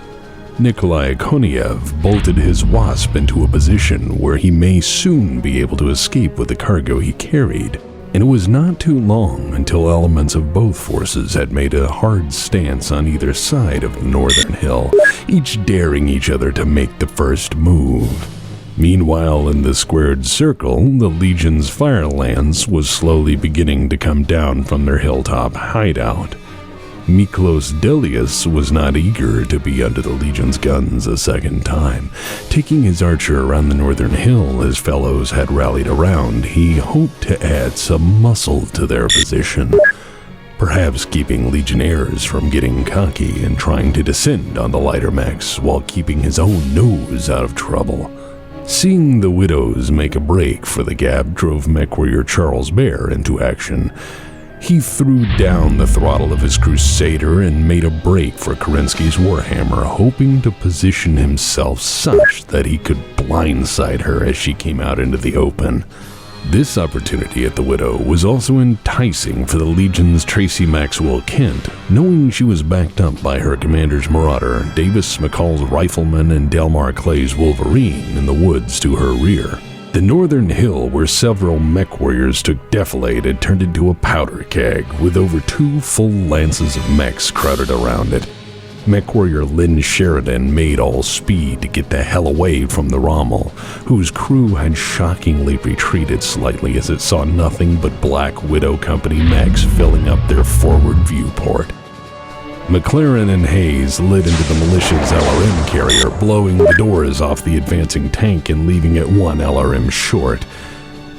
Nikolai Koniev bolted his Wasp into a position where he may soon be able to escape with the cargo he carried. And it was not too long until elements of both forces had made a hard stance on either side of the northern hill, each daring each other to make the first move. Meanwhile, in the squared circle, the Legion's fire lance was slowly beginning to come down from their hilltop hideout. Miklos Delius was not eager to be under the Legion's guns a second time. Taking his Archer around the northern hill his fellows had rallied around, he hoped to add some muscle to their position, perhaps keeping Legionnaires from getting cocky and trying to descend on the lighter mechs while keeping his own nose out of trouble. Seeing the Widows make a break for the gap drove Mech Warrior Charles Bear into action. He threw down the throttle of his Crusader and made a break for Kerensky's Warhammer, hoping to position himself such that he could blindside her as she came out into the open. This opportunity at the Widow was also enticing for the Legion's Tracy Maxwell Kent, knowing she was backed up by her commander's Marauder, Davis McCall's Rifleman, and Delmar Clay's Wolverine in the woods to her rear. The northern hill, where several mech warriors took defilade, had turned into a powder keg, with over 2 full lances of mechs crowded around it. Mech Warrior Lynn Sheridan made all speed to get the hell away from the Rommel, whose crew had shockingly retreated slightly as it saw nothing but Black Widow Company mechs filling up their forward viewport. McLaren and Hayes lit into the militia's LRM carrier, blowing the doors off the advancing tank and leaving it one LRM short.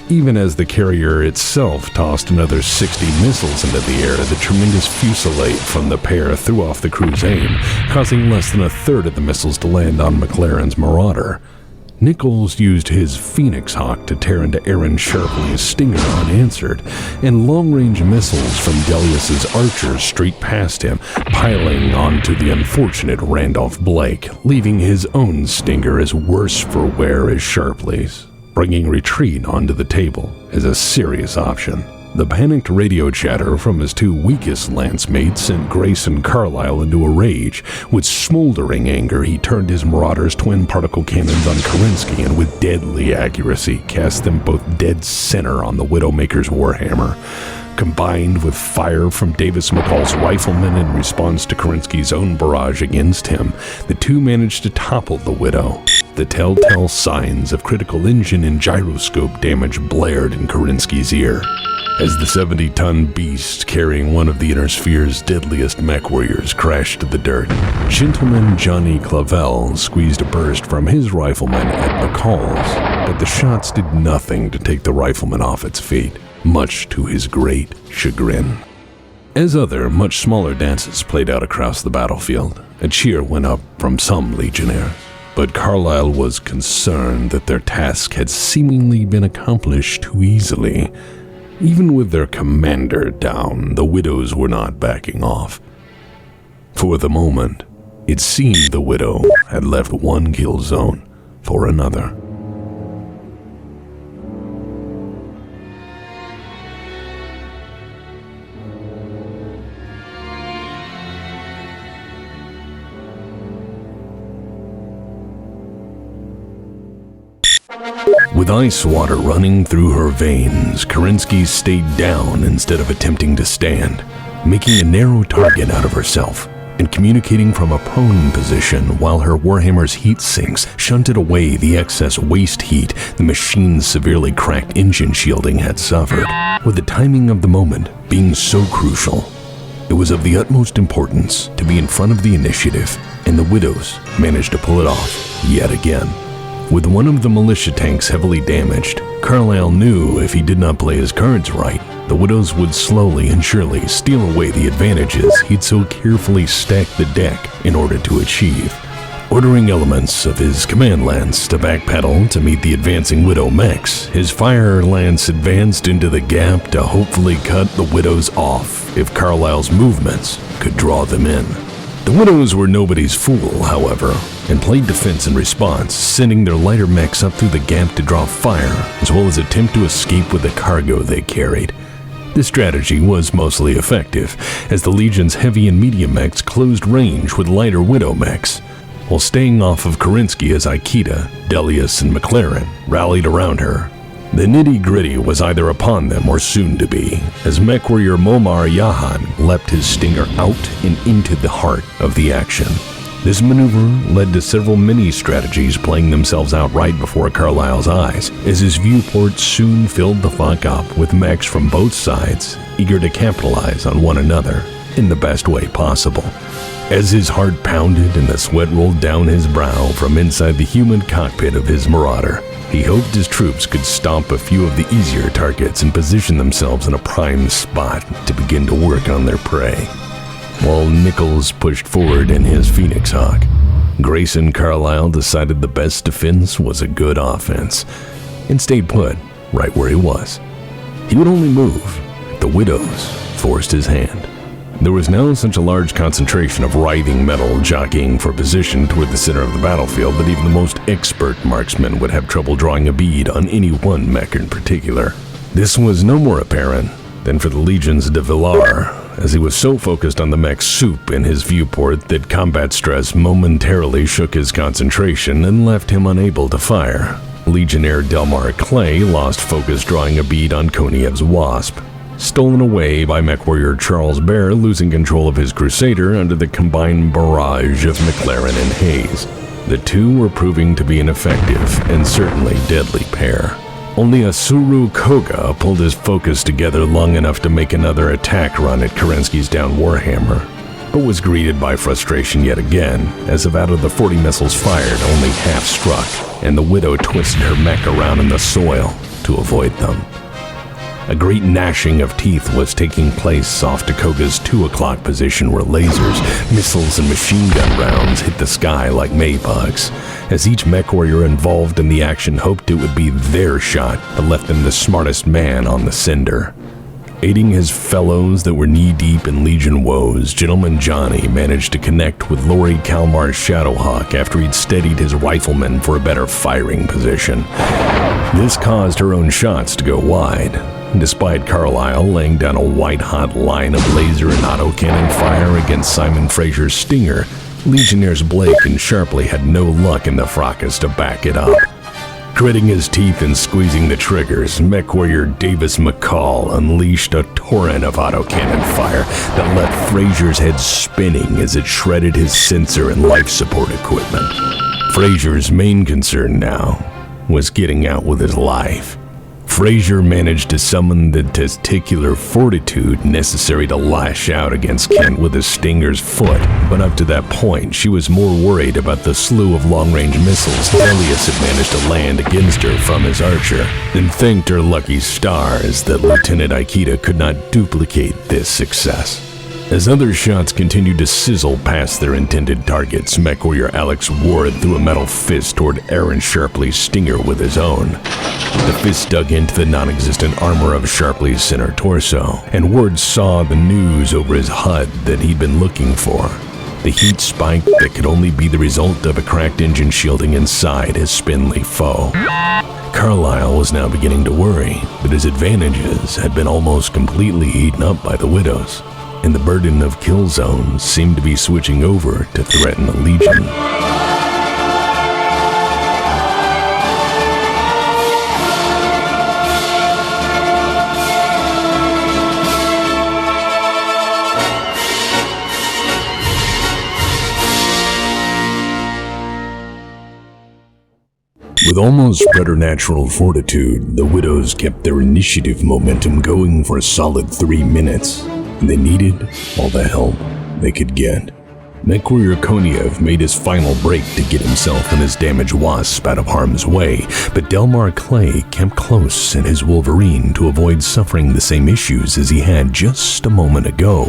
Even as the carrier itself tossed another 60 missiles into the air, the tremendous fusillade from the pair threw off the crew's aim, causing less than a third of the missiles to land on McLaren's Marauder. Nichols used his Phoenix Hawk to tear into Aaron Sharpley's Stinger unanswered, and long-range missiles from Delius's Archers straight past him, piling onto the unfortunate Randolph Blake, leaving his own Stinger as worse for wear as Sharpley's. Bringing retreat onto the table is a serious option. The panicked radio chatter from his two weakest lance mates sent Grayson Carlisle into a rage. With smoldering anger, he turned his Marauder's twin particle cannons on Kerensky and with deadly accuracy cast them both dead center on the Widowmaker's Warhammer. Combined with fire from Davis McCall's riflemen in response to Kerensky's own barrage against him, the two managed to topple the Widow. The telltale signs of critical engine and gyroscope damage blared in Kerensky's ear. As the 70-ton beast carrying one of the Inner Sphere's deadliest mech warriors crashed to the dirt, Gentleman Johnny Clavel squeezed a burst from his rifleman at McCall's, but the shots did nothing to take the rifleman off its feet, much to his great chagrin. As other, much smaller dances played out across the battlefield, a cheer went up from some Legionnaires. But Carlisle was concerned that their task had seemingly been accomplished too easily. Even with their commander down, the Widows were not backing off. For the moment, it seemed the Widow had left one kill zone for another. With ice water running through her veins, Kerensky stayed down instead of attempting to stand, making a narrow target out of herself and communicating from a prone position while her Warhammer's heat sinks shunted away the excess waste heat the machine's severely cracked engine shielding had suffered. With the timing of the moment being so crucial, it was of the utmost importance to be in front of the initiative, and the Widows managed to pull it off yet again. With one of the militia tanks heavily damaged, Carlisle knew if he did not play his cards right, the Widows would slowly and surely steal away the advantages he'd so carefully stacked the deck in order to achieve. Ordering elements of his command lance to backpedal to meet the advancing Widow mechs, his fire lance advanced into the gap to hopefully cut the Widows off if Carlisle's movements could draw them in. The Widows were nobody's fool, however, and played defense in response, sending their lighter mechs up through the gap to draw fire, as well as attempt to escape with the cargo they carried. This strategy was mostly effective, as the Legion's heavy and medium mechs closed range with lighter Widow mechs, while staying off of Kerensky as Aikita, Delius, and McLaren rallied around her. The nitty-gritty was either upon them or soon to be, as mech warrior Momar Yahan leapt his Stinger out and into the heart of the action. This maneuver led to several mini-strategies playing themselves out right before Carlisle's eyes, as his viewport soon filled the fuck up with mechs from both sides, eager to capitalize on one another in the best way possible. As his heart pounded and the sweat rolled down his brow from inside the human cockpit of his Marauder, he hoped his troops could stomp a few of the easier targets and position themselves in a prime spot to begin to work on their prey. While Nichols pushed forward in his Phoenix Hawk, Grayson Carlisle decided the best defense was a good offense and stayed put right where he was. He would only move if the Widows forced his hand. There was now such a large concentration of writhing metal jockeying for position toward the center of the battlefield that even the most expert marksman would have trouble drawing a bead on any one mech in particular. This was no more apparent than for the Legion's de Villar, as he was so focused on the mech's soup in his viewport that combat stress momentarily shook his concentration and left him unable to fire. Legionnaire Delmar Clay lost focus drawing a bead on Koniev's Wasp. stolen away by mech warrior Charles Baer, losing control of his Crusader under the combined barrage of McLaren and Hayes. The two were proving to be an effective and certainly deadly pair. Only Asuru Koga pulled his focus together long enough to make another attack run at Kerensky's down Warhammer, but was greeted by frustration yet again, as if out of the 40 missiles fired, only half struck, and the Widow twisted her mech around in the soil to avoid them. A great gnashing of teeth was taking place off to Koga's 2 o'clock position, where lasers, missiles, and machine gun rounds hit the sky like maybugs, as each mech warrior involved in the action hoped it would be their shot that left them the smartest man on the cinder. Aiding his fellows that were knee-deep in Legion woes, Gentleman Johnny managed to connect with Lori Kalmar's Shadowhawk after he'd steadied his rifleman for a better firing position. This caused her own shots to go wide, despite Carlisle laying down a white-hot line of laser and autocannon fire against Simon Fraser's Stinger. Legionnaires Blake and Sharpley had no luck in the fracas to back it up. Gritting his teeth and squeezing the triggers, mech warrior Davis McCall unleashed a torrent of autocannon fire that left Fraser's head spinning as it shredded his sensor and life support equipment. Fraser's main concern now was getting out with his life. Fraser managed to summon the testicular fortitude necessary to lash out against Kent with his Stinger's foot, but up to that point, she was more worried about the slew of long-range missiles Delius had managed to land against her from his Archer, than thanked her lucky stars that Lieutenant Aikida could not duplicate this success. As other shots continued to sizzle past their intended targets, mech warrior Alex Ward threw a metal fist toward Aaron Sharpley's Stinger with his own. The fist dug into the non-existent armor of Sharpley's center torso, and Ward saw the news over his HUD that he'd been looking for. The heat spike that could only be the result of a cracked engine shielding inside his spindly foe. Carlisle was now beginning to worry that his advantages had been almost completely eaten up by the Widows, and the burden of kill zones seemed to be switching over to threaten the Legion. With almost preternatural fortitude, the Widows kept their initiative momentum going for a solid 3 minutes, and they needed all the help they could get. Mech warrior Koniev made his final break to get himself and his damaged Wasp out of harm's way, but Delmar Clay kept close in his Wolverine to avoid suffering the same issues as he had just a moment ago.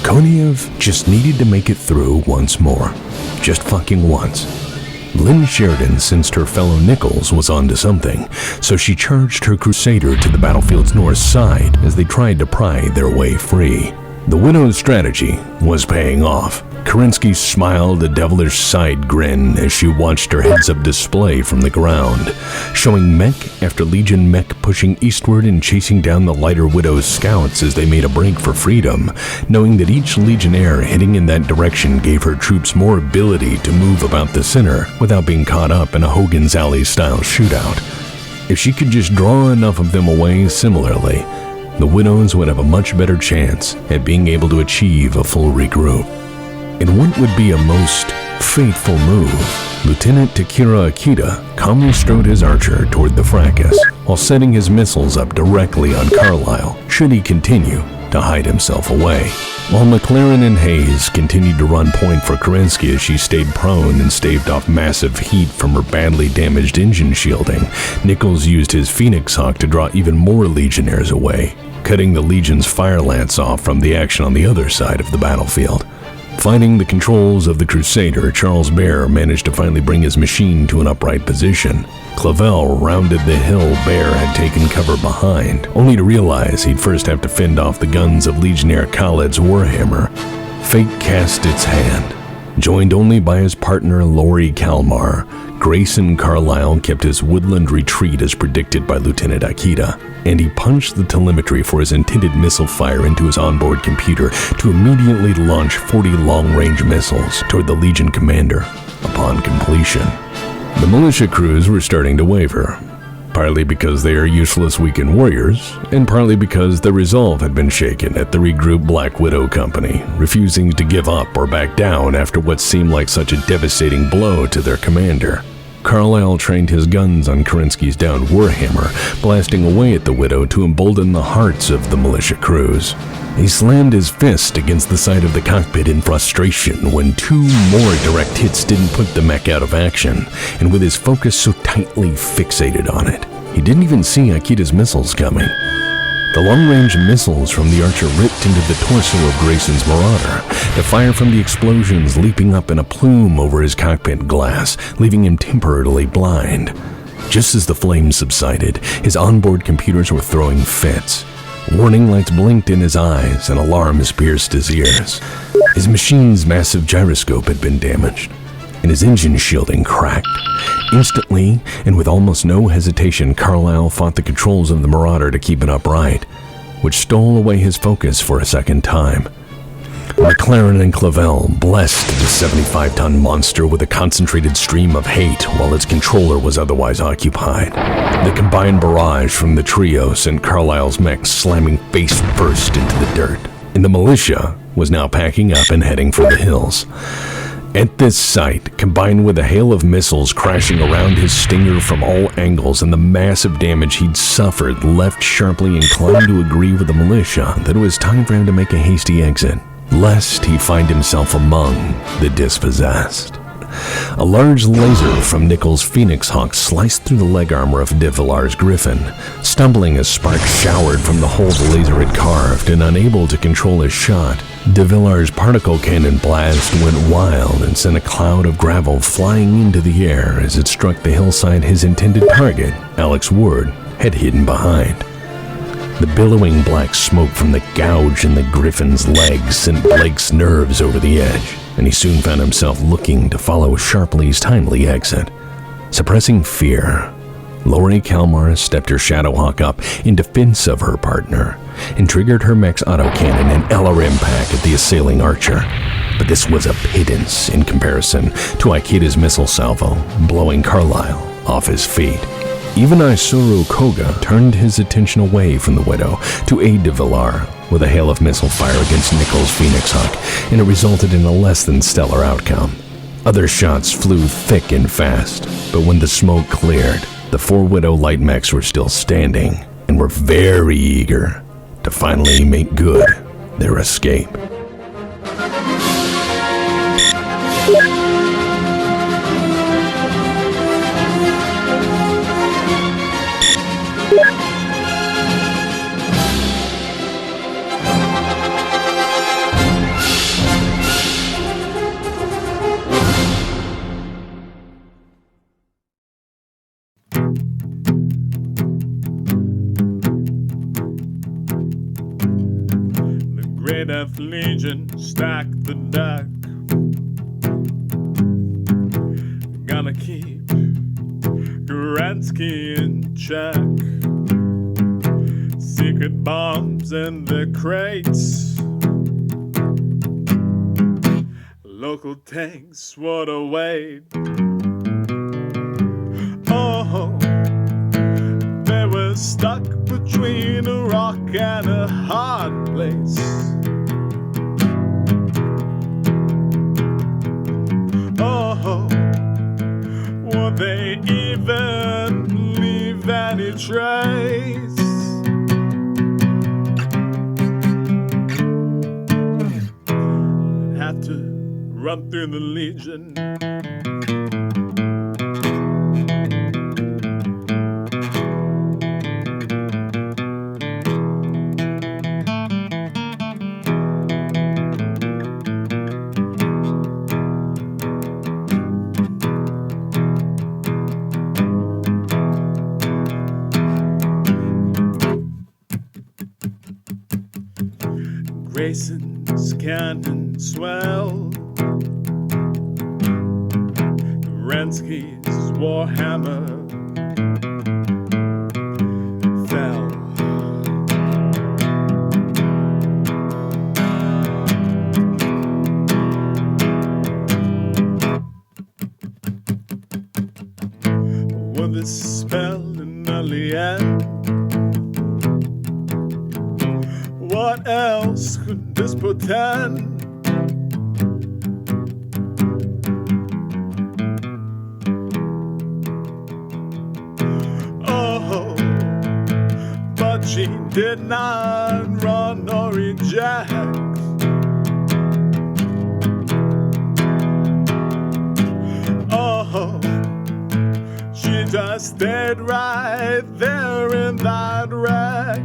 Koniev just needed to make it through once more. Just fucking once. Lynn Sheridan sensed her fellow Nichols was onto something, so she charged her Crusader to the battlefield's north side as they tried to pry their way free. The Widow's strategy was paying off. Kerensky smiled a devilish side grin as she watched her heads-up display from the ground, showing mech after Legion mech pushing eastward and chasing down the lighter Widow's scouts as they made a break for freedom, knowing that each Legionnaire heading in that direction gave her troops more ability to move about the center without being caught up in a Hogan's Alley-style shootout. If she could just draw enough of them away similarly, the Widows would have a much better chance at being able to achieve a full regroup. In what would be a most fateful move, Lieutenant Takira Akita calmly strode his Archer toward the fracas, while setting his missiles up directly on Carlisle, should he continue to hide himself away. While McLaren and Hayes continued to run point for Kerensky as she stayed prone and staved off massive heat from her badly damaged engine shielding, Nichols used his Phoenix Hawk to draw even more Legionnaires away, cutting the Legion's fire lance off from the action on the other side of the battlefield. Finding the controls of the Crusader, Charles Baer managed to finally bring his machine to an upright position. Clavel rounded the hill Baer had taken cover behind, only to realize he'd first have to fend off the guns of Legionnaire Khaled's Warhammer. Fate cast its hand. Joined only by his partner Lori Kalmar, Grayson Carlisle kept his woodland retreat as predicted by Lieutenant Akita, and he punched the telemetry for his intended missile fire into his onboard computer to immediately launch 40 long-range missiles toward the Legion commander upon completion. The militia crews were starting to waver. partly because they are useless weakened warriors, and partly because their resolve had been shaken at the regrouped Black Widow Company, refusing to give up or back down after what seemed like such a devastating blow to their commander. Carlyle trained his guns on Kerensky's downed Warhammer, blasting away at the Widow to embolden the hearts of the militia crews. He slammed his fist against the side of the cockpit in frustration when 2 more direct hits didn't put the mech out of action, and with his focus so tightly fixated on it, he didn't even see Akita's missiles coming. The long-range missiles from the Archer ripped into the torso of Grayson's Marauder, to fire from the explosions leaping up in a plume over his cockpit glass, leaving him temporarily blind. Just as the flames subsided, his onboard computers were throwing fits. Warning lights blinked in his eyes and alarms pierced his ears. His machine's massive gyroscope had been damaged, and his engine shielding cracked. Instantly, and with almost no hesitation, Carlyle fought the controls of the Marauder to keep it upright, which stole away his focus for a second time. McLaren and Clavel blessed the 75-ton monster with a concentrated stream of hate while its controller was otherwise occupied. The combined barrage from the trio sent Carlyle's mech slamming face first into the dirt, and the militia was now packing up and heading for the hills. At this sight, combined with a hail of missiles crashing around his Stinger from all angles and the massive damage he'd suffered, left sharply inclined to agree with the militia that it was time for him to make a hasty exit, lest he find himself among the dispossessed. A large laser from Nichols' Phoenix Hawk sliced through the leg armor of de Villar's Griffin, stumbling as sparks showered from the hole the laser had carved, and unable to control his shot, de Villar's particle cannon blast went wild and sent a cloud of gravel flying into the air as it struck the hillside his intended target, Alex Wood, had hidden behind. The billowing black smoke from the gouge in the Griffin's legs sent Blake's nerves over the edge, and he soon found himself looking to follow Sharpley's timely exit. Suppressing fear, Lori Kalmar stepped her Shadowhawk up in defense of her partner and triggered her mech's autocannon and LRM pack at the assailing Archer. But this was a pittance in comparison to Aikida's missile salvo, blowing Carlyle off his feet. Even Isuru Koga turned his attention away from the Widow to aid de Villar with a hail of missile fire against Nichols' Phoenix Hawk, and it resulted in a less than stellar outcome. Other shots flew thick and fast, but when the smoke cleared, the 4 Widow light mechs were still standing and were very eager to finally make good their escape. Death Legion, stack the deck. Gonna keep Kerensky in check. Secret bombs in the crates. Local tanks, what a wait. Oh, they were stuck between a rock and a hard place. Oh, would they even leave any trace? Have to run through the Legion. Grayson's cannon swell. Kerensky's warhammer fell. With a spell and a What else could this portend? Oh, but she did not run or eject. Oh, she just stayed right there in that wreck.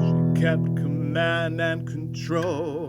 She kept command and control.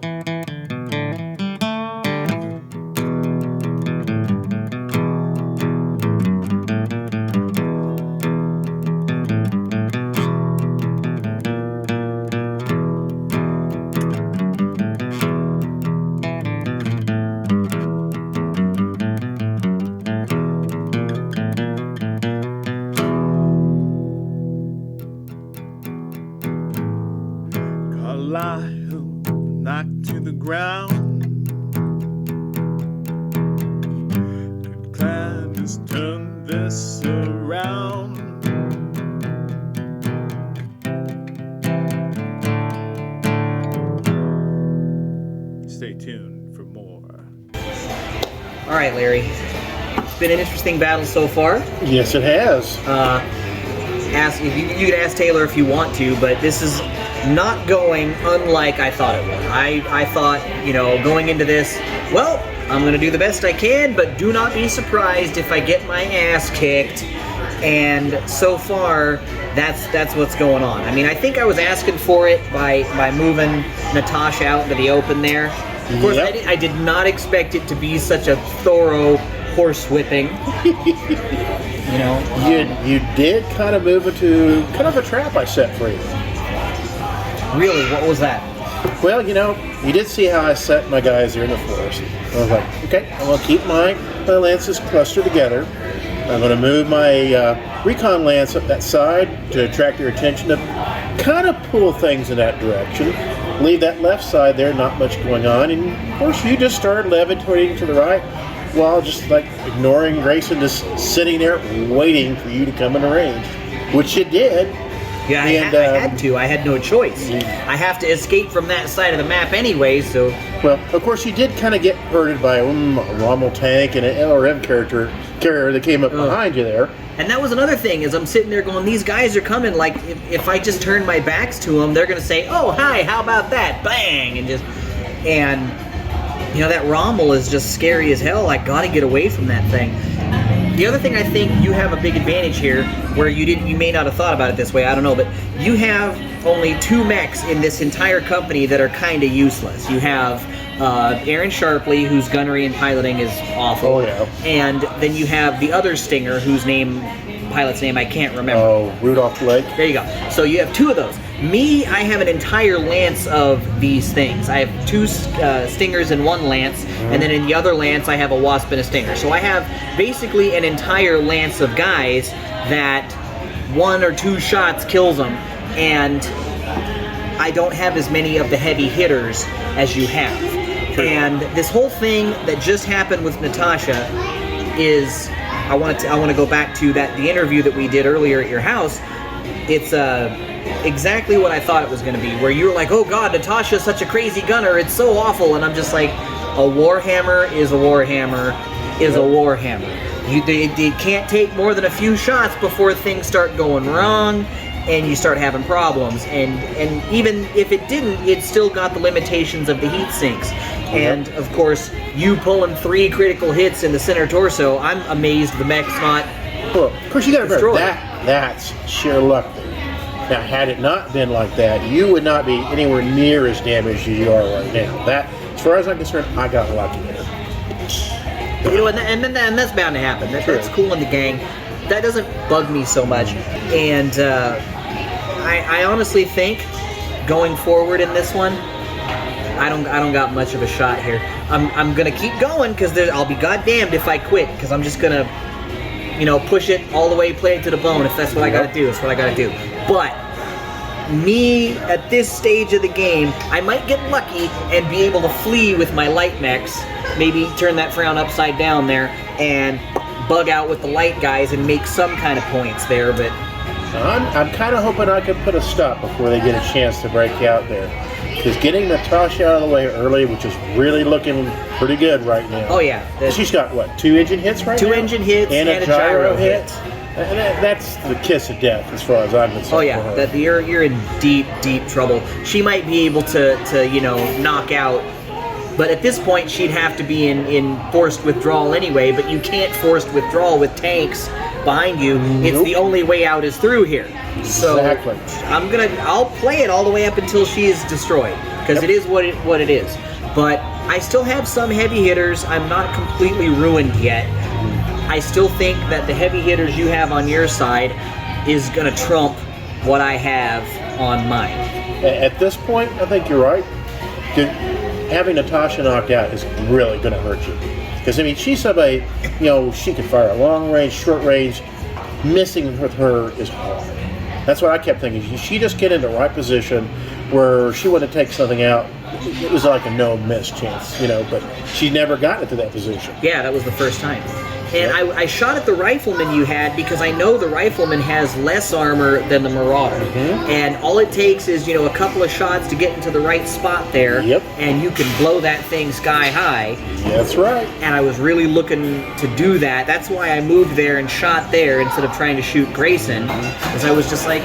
Carlisle knocked to the ground. Could Clandis turn this around? Stay tuned for more. All right, Larry. It's been an interesting battle so far. Yes, it has. You could ask Taylor if you want to, but this is not going unlike I thought it would. I thought, going into this, well, I'm going to do the best I can, but do not be surprised if I get my ass kicked. And so far, that's what's going on. I mean, I think I was asking for it by moving Natasha out into the open there. Of course, Yep. I did not expect it to be such a thorough horse whipping. You did kind of move into kind of a trap I set for you. Really, what was that? Well, you did see how I set my guys there in the forest. I was like, okay, I'm going to keep my lances clustered together. I'm going to move my recon lance up that side to attract your attention to kind of pull things in that direction. Leave that left side there, not much going on. And of course, you just started levitating to the right while just like ignoring Grayson, just sitting there waiting for you to come into range, which you did. Yeah, I had to. I had no choice. I have to escape from that side of the map anyway, so... Well, of course, you did kind of get hurted by a Rommel tank and an LRM carrier that came up behind you there. And that was another thing, is I'm sitting there going, these guys are coming, like, if I just turn my backs to them, they're going to say, oh, hi, how about that? Bang! And that Rommel is just scary as hell. I gotta get away from that thing. The other thing I think you have a big advantage here, where you may not have thought about it this way, I don't know, but you have only 2 mechs in this entire company that are kind of useless. You have Aaron Sharpley, whose gunnery and piloting is awful. Oh, yeah. And then you have the other Stinger, whose pilot's name I can't remember. Oh, Rudolph Blake. There you go. So you have 2 of those. Me, I have an entire lance of these things. I have 2 Stingers and 1 lance, and then in the other lance I have a Wasp and a Stinger. So I have basically an entire lance of guys that 1 or 2 shots kills them, and I don't have as many of the heavy hitters as you have. True. And this whole thing that just happened with Natasha is, I want to go back to the interview that we did earlier at your house. It's exactly what I thought it was going to be, where you were like, oh god, Natasha's such a crazy gunner, it's so awful, and I'm just like, a Warhammer is a Warhammer is a Warhammer. You can't take more than a few shots before things start going wrong, and you start having problems, and even if it didn't, it still got the limitations of the heat sinks. And of course, you pulling 3 critical hits in the center torso, I'm amazed the mech's not Well, of course, you got to remember, destroyed. that's sheer luck there. Now, had it not been like that, you would not be anywhere near as damaged as you are right now. That, as far as I'm concerned, I got lucky there. And that's bound to happen. That's cool in the gang. That doesn't bug me so much. And I honestly think, going forward in this one, I don't got much of a shot here. I'm gonna keep going, because I'll be goddamned if I quit, because I'm just gonna, push it all the way, play it to the bone. If that's what I gotta do, that's what I gotta do. But me, at this stage of the game, I might get lucky and be able to flee with my light mechs, maybe turn that frown upside down there, and bug out with the light guys and make some kind of points there, but I'm kind of hoping I can put a stop before they get a chance to break out there. Because getting Natasha out of the way early, which is really looking pretty good right now. Oh yeah. She's got what, 2 engine hits right now? 2 engine hits and a gyro hit. And that's the kiss of death as far as I'm concerned. Oh yeah, that you're in deep trouble. She might be able to knock out, but at this point she'd have to be in forced withdrawal anyway. But you can't forced withdrawal with tanks behind you. It's the only way out is through here. So exactly. I'll play it all the way up until she is destroyed, because it is what it is. But I still have some heavy hitters. I'm not completely ruined yet. I still think that the heavy hitters you have on your side is going to trump what I have on mine. At this point, I think you're right. Having Natasha knocked out is really going to hurt you. Because, I mean, she's somebody, she can fire long range, short range. Missing with her is hard. That's what I kept thinking. She just get in the right position where she wanted to take something out. It was like a no-miss chance, but she never got into that position. Yeah, that was the first time. And I shot at the rifleman you had because I know the rifleman has less armor than the Marauder. And all it takes is, a couple of shots to get into the right spot there. Yep. And you can blow that thing sky high. That's right. And I was really looking to do that. That's why I moved there and shot there instead of trying to shoot Grayson. Because I was just like,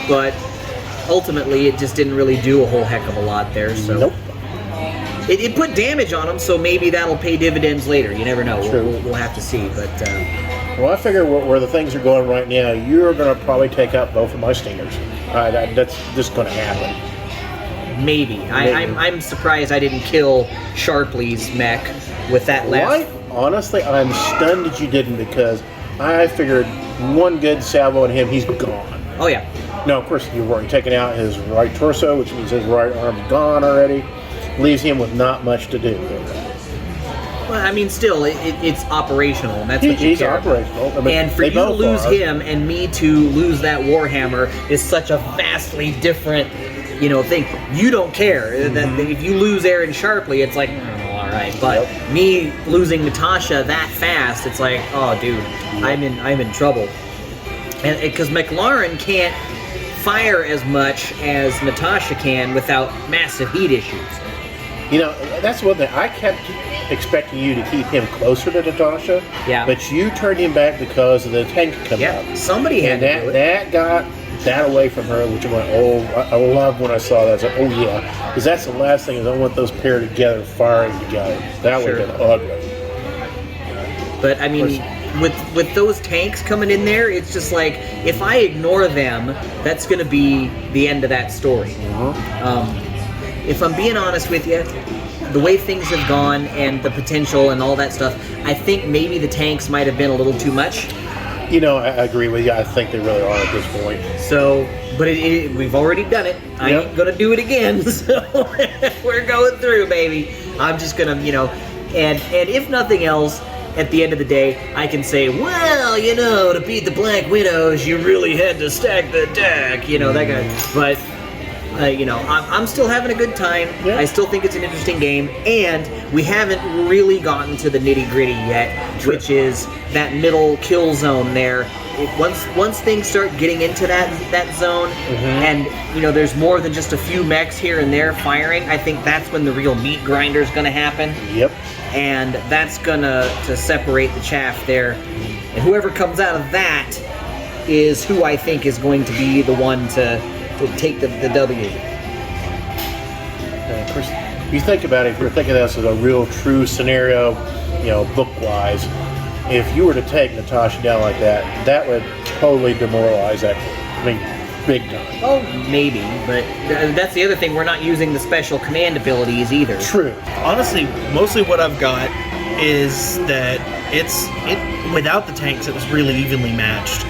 but ultimately it just didn't really do a whole heck of a lot there. So. Nope. It put damage on them, so maybe that'll pay dividends later. You never know. We'll have to see. But well, I figure where the things are going right now, you're going to probably take out both of my stingers. That's just going to happen. Maybe. I'm surprised I didn't kill Sharpley's mech with that last. Honestly, I'm stunned that you didn't, because I figured one good salvo on him, he's gone. Oh yeah. Now, of course, you've already taken out his right torso, which means his right arm's gone already. Leaves him with not much to do. Well, I mean, still, it's operational, and that's what you he's care operational. about. And for you to lose him and me to lose that Warhammer is such a vastly different, thing. You don't care. That if you lose Aaron Sharpley, it's like, all right. But me losing Natasha that fast, it's like, oh, dude, I'm in trouble. And because McLaren can't fire as much as Natasha can without massive heat issues. That's one thing. I kept expecting you to keep him closer to Natasha. Yeah. But you turned him back because of the tank coming up. Yeah, somebody had to do it. That got that away from her, which I went, I love when I saw that. I was like, oh yeah. Because that's the last thing, is I want those paired together, firing together. That would have been ugly. But, I mean, with those tanks coming in there, it's just like, if I ignore them, that's going to be the end of that story. If I'm being honest with you, the way things have gone and the potential and all that stuff, I think maybe the tanks might have been a little too much. I agree with you. I think they really are at this point. So, but we've already done it. I ain't going to do it again. So, we're going through, baby. I'm just going to, and if nothing else, at the end of the day, I can say, well, to beat the Black Widows, you really had to stack the deck, that kind of, but... I'm still having a good time. Yeah. I still think it's an interesting game, and we haven't really gotten to the nitty-gritty yet, which is that middle kill zone there. Once things start getting into that zone, and there's more than just a few mechs here and there firing, I think that's when the real meat grinder is going to happen. Yep. And that's going to separate the chaff there. And whoever comes out of that is who I think is going to be the one to take the W. Of course, you think about it, if you're thinking of this as a real true scenario, book-wise, if you were to take Natasha down like that, that would totally demoralize that. I mean, big time. Oh, maybe, but that's the other thing. We're not using the special command abilities either. True. Honestly, mostly what I've got is that it without the tanks, it was really evenly matched.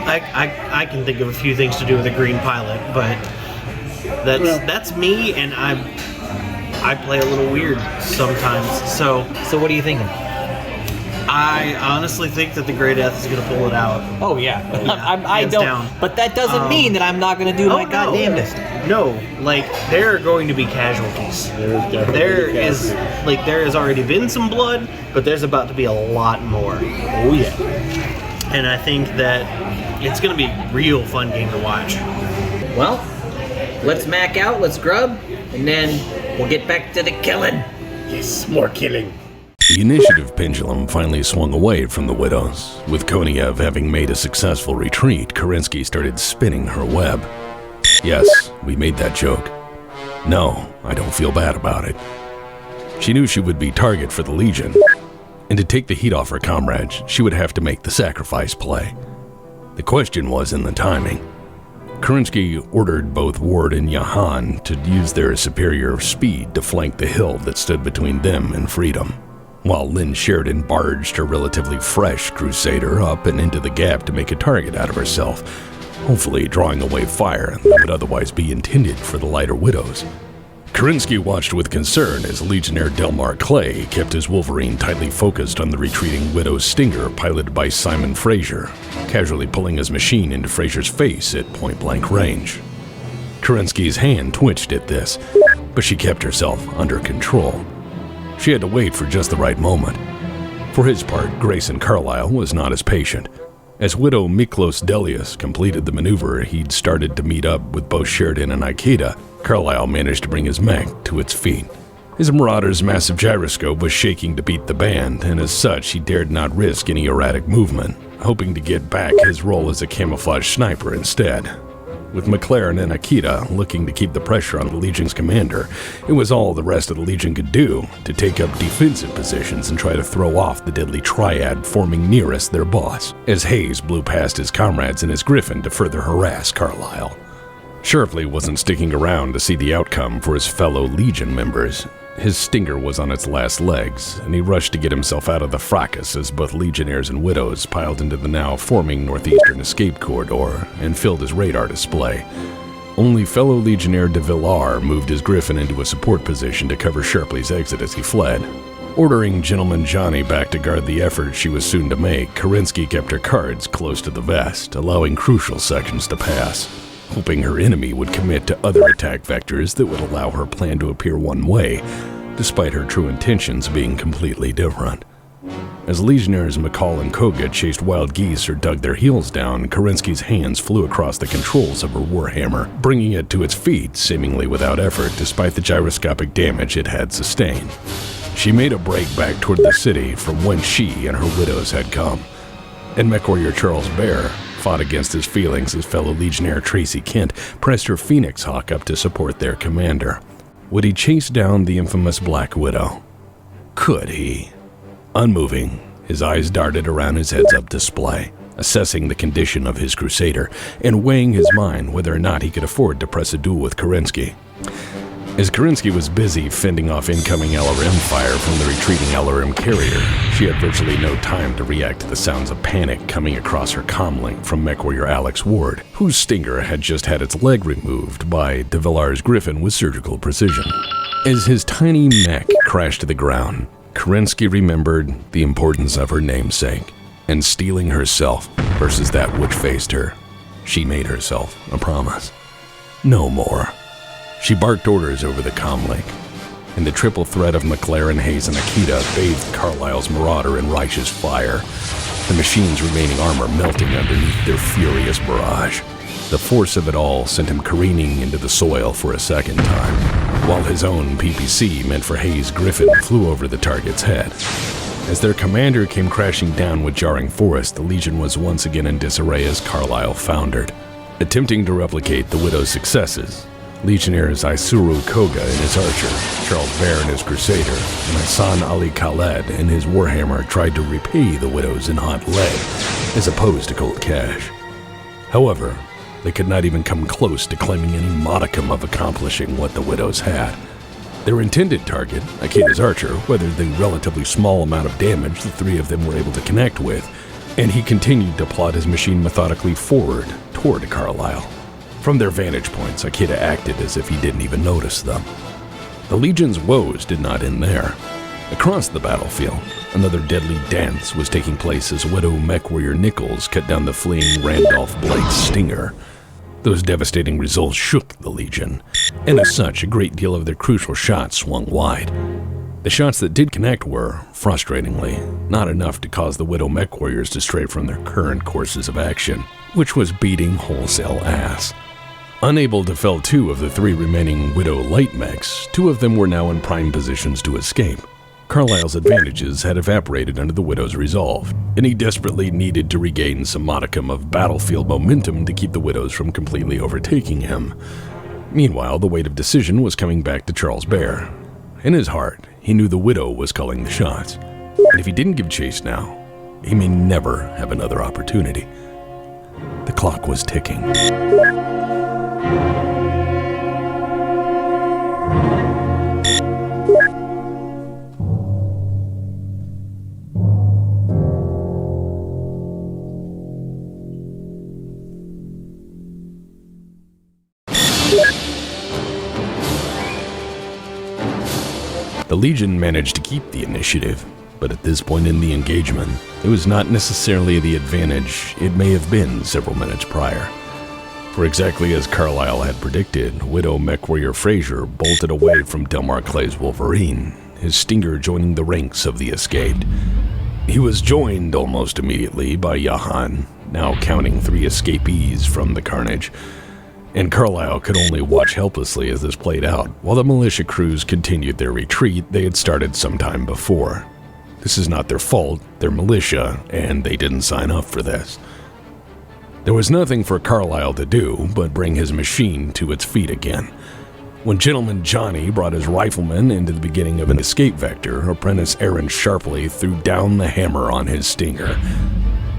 I can think of a few things to do with a green pilot, but that's me, and I play a little weird sometimes. So what are you thinking? I honestly think that the Grey Death is going to pull it out. Oh yeah, I hands don't. down. But that doesn't mean that I'm not going to do my goddamnedest. No, there are going to be casualties. There has already been some blood, but there's about to be a lot more. Oh yeah. And I think that it's going to be a real fun game to watch. Well, let's mac out, let's grub, and then we'll get back to the killing. Yes, more killing. The initiative pendulum finally swung away from the widows. With Koniev having made a successful retreat, Kerensky started spinning her web. Yes, we made that joke. No, I don't feel bad about it. She knew she would be target for the Legion, and to take the heat off her comrades, she would have to make the sacrifice play. The question was in the timing. Kerensky ordered both Ward and Jahan to use their superior speed to flank the hill that stood between them and freedom, while Lynn Sheridan barged her relatively fresh Crusader up and into the gap to make a target out of herself, hopefully drawing away fire that would otherwise be intended for the lighter widows. Kerensky watched with concern as Legionnaire Delmar Clay kept his Wolverine tightly focused on the retreating Widow's Stinger piloted by Simon Fraser, casually pulling his machine into Fraser's face at point-blank range. Kerensky's hand twitched at this, but she kept herself under control. She had to wait for just the right moment. For his part, Grayson Carlyle was not as patient. As Widow Miklos Delius completed the maneuver, he'd started to meet up with both Sheridan and Ikeda. Carlyle managed to bring his mech to its feet. His Marauder's massive gyroscope was shaking to beat the band, and as such, he dared not risk any erratic movement, hoping to get back his role as a camouflage sniper instead. With McLaren and Akita looking to keep the pressure on the Legion's commander, it was all the rest of the Legion could do to take up defensive positions and try to throw off the deadly triad forming nearest their boss, as Hayes blew past his comrades in his Griffin to further harass Carlyle. Sharpley wasn't sticking around to see the outcome for his fellow Legion members. His Stinger was on its last legs, and he rushed to get himself out of the fracas as both Legionnaires and Widows piled into the now forming northeastern escape corridor and filled his radar display. Only fellow Legionnaire de Villar moved his Griffin into a support position to cover Sharpley's exit as he fled. Ordering Gentleman Johnny back to guard the effort she was soon to make, Kerensky kept her cards close to the vest, allowing crucial sections to pass, hoping her enemy would commit to other attack vectors that would allow her plan to appear one way, despite her true intentions being completely different. As Legionnaires McCall and Koga chased wild geese or dug their heels down, Kerensky's hands flew across the controls of her Warhammer, bringing it to its feet seemingly without effort despite the gyroscopic damage it had sustained. She made a break back toward the city from whence she and her widows had come, and Mech Warrior Charles Bear fought against his feelings as fellow Legionnaire Tracy Kent pressed her Phoenix Hawk up to support their commander. Would he chase down the infamous Black Widow? Could he? Unmoving, his eyes darted around his heads-up display, assessing the condition of his Crusader and weighing his mind whether or not he could afford to press a duel with Kerensky. As Kerensky was busy fending off incoming LRM fire from the retreating LRM carrier, she had virtually no time to react to the sounds of panic coming across her comlink from Mech Warrior Alex Ward, whose Stinger had just had its leg removed by de Villar's Griffin with surgical precision. As his tiny mech crashed to the ground, Kerensky remembered the importance of her namesake, and steeling herself versus that which faced her, she made herself a promise. No more. She barked orders over the comlink, and the triple threat of McLaren, Hayes, and Akita bathed Carlyle's Marauder in righteous fire, the machine's remaining armor melting underneath their furious barrage. The force of it all sent him careening into the soil for a second time, while his own PPC meant for Hayes' Griffin flew over the target's head. As their commander came crashing down with jarring force, the Legion was once again in disarray as Carlyle foundered. Attempting to replicate the Widow's successes, Legionnaires Isuru Koga and his Archer, Charles Bear and his Crusader, and Hassan Ali Khaled and his Warhammer tried to repay the Widows in hot lead, as opposed to cold cash. However, they could not even come close to claiming any modicum of accomplishing what the Widows had. Their intended target, Akida's Archer, weathered the relatively small amount of damage the three of them were able to connect with, and he continued to plod his machine methodically forward toward Carlyle. From their vantage points, Akita acted as if he didn't even notice them. The Legion's woes did not end there. Across the battlefield, another deadly dance was taking place as Widow Mech Warrior Nichols cut down the fleeing Randolph Blake's Stinger. Those devastating results shook the Legion, and as such, a great deal of their crucial shots swung wide. The shots that did connect were, frustratingly, not enough to cause the Widow Mech Warriors to stray from their current courses of action. which was beating wholesale ass. Unable to fell 2 of the 3 remaining Widow light mechs, 2 of them were now in prime positions to escape. Carlisle's advantages had evaporated under the Widow's resolve, and he desperately needed to regain some modicum of battlefield momentum to keep the Widows from completely overtaking him. Meanwhile, the weight of decision was coming back to Charles Bear. In his heart, he knew the Widow was calling the shots, and if he didn't give chase now, he may never have another opportunity. The clock was ticking. The Legion managed to keep the initiative, but at this point in the engagement, it was not necessarily the advantage it may have been several minutes prior. For exactly as Carlisle had predicted, Widow mech warrior Frazier bolted away from Delmar Clay's Wolverine, his stinger joining the ranks of the escaped. He was joined almost immediately by Jahan, now counting 3 escapees from the carnage, and Carlisle could only watch helplessly as this played out, while the militia crews continued their retreat they had started some time before. This is not their fault, they're militia, and they didn't sign up for this. There was nothing for Carlisle to do but bring his machine to its feet again. When Gentleman Johnny brought his rifleman into the beginning of an escape vector, Apprentice Aaron sharply threw down the hammer on his stinger.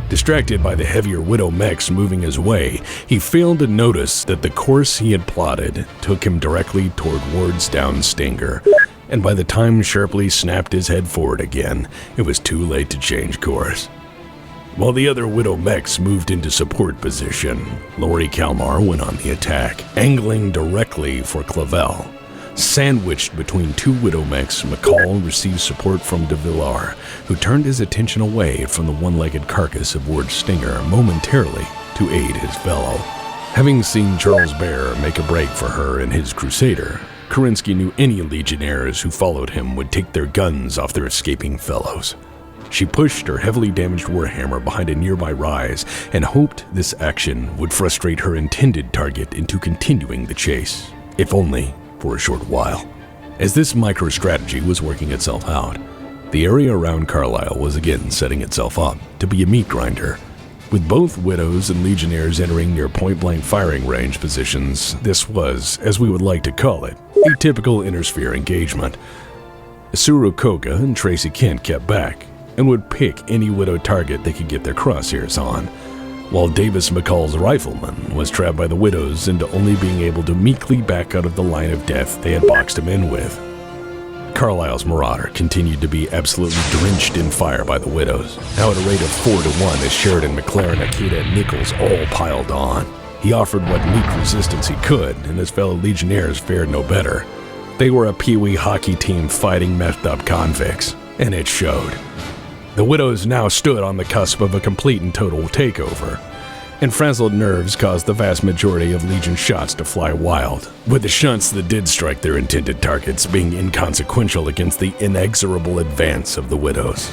Distracted by the heavier Widow mechs moving his way, he failed to notice that the course he had plotted took him directly toward Ward's down stinger, and by the time Sharpley snapped his head forward again, it was too late to change course. While the other Widow mechs moved into support position, Lori Kalmar went on the attack, angling directly for Clavel. Sandwiched between 2 Widow mechs, McCall received support from de Villar, who turned his attention away from the one-legged carcass of Ward's stinger momentarily to aid his fellow. Having seen Charles Bear make a break for her in his Crusader, Kerensky knew any Legionnaires who followed him would take their guns off their escaping fellows. She pushed her heavily damaged Warhammer behind a nearby rise and hoped this action would frustrate her intended target into continuing the chase, if only for a short while. As this micro-strategy was working itself out, the area around Carlisle was again setting itself up to be a meat grinder. With both Widows and Legionnaires entering near point-blank firing range positions, this was, as we would like to call it, a typical intersphere engagement. Isuru Koga and Tracy Kent kept back and would pick any Widow target they could get their crosshairs on, while Davis McCall's rifleman was trapped by the Widows into only being able to meekly back out of the line of death they had boxed him in with. Carlisle's Marauder continued to be absolutely drenched in fire by the Widows, now at a rate of 4-1 as Sheridan, McLaren, Akita, and Nichols all piled on. He offered what meek resistance he could, and his fellow Legionnaires fared no better. They were a peewee hockey team fighting messed-up convicts, and it showed. The Widows now stood on the cusp of a complete and total takeover, and frazzled nerves caused the vast majority of Legion shots to fly wild, with the shunts that did strike their intended targets being inconsequential against the inexorable advance of the Widows.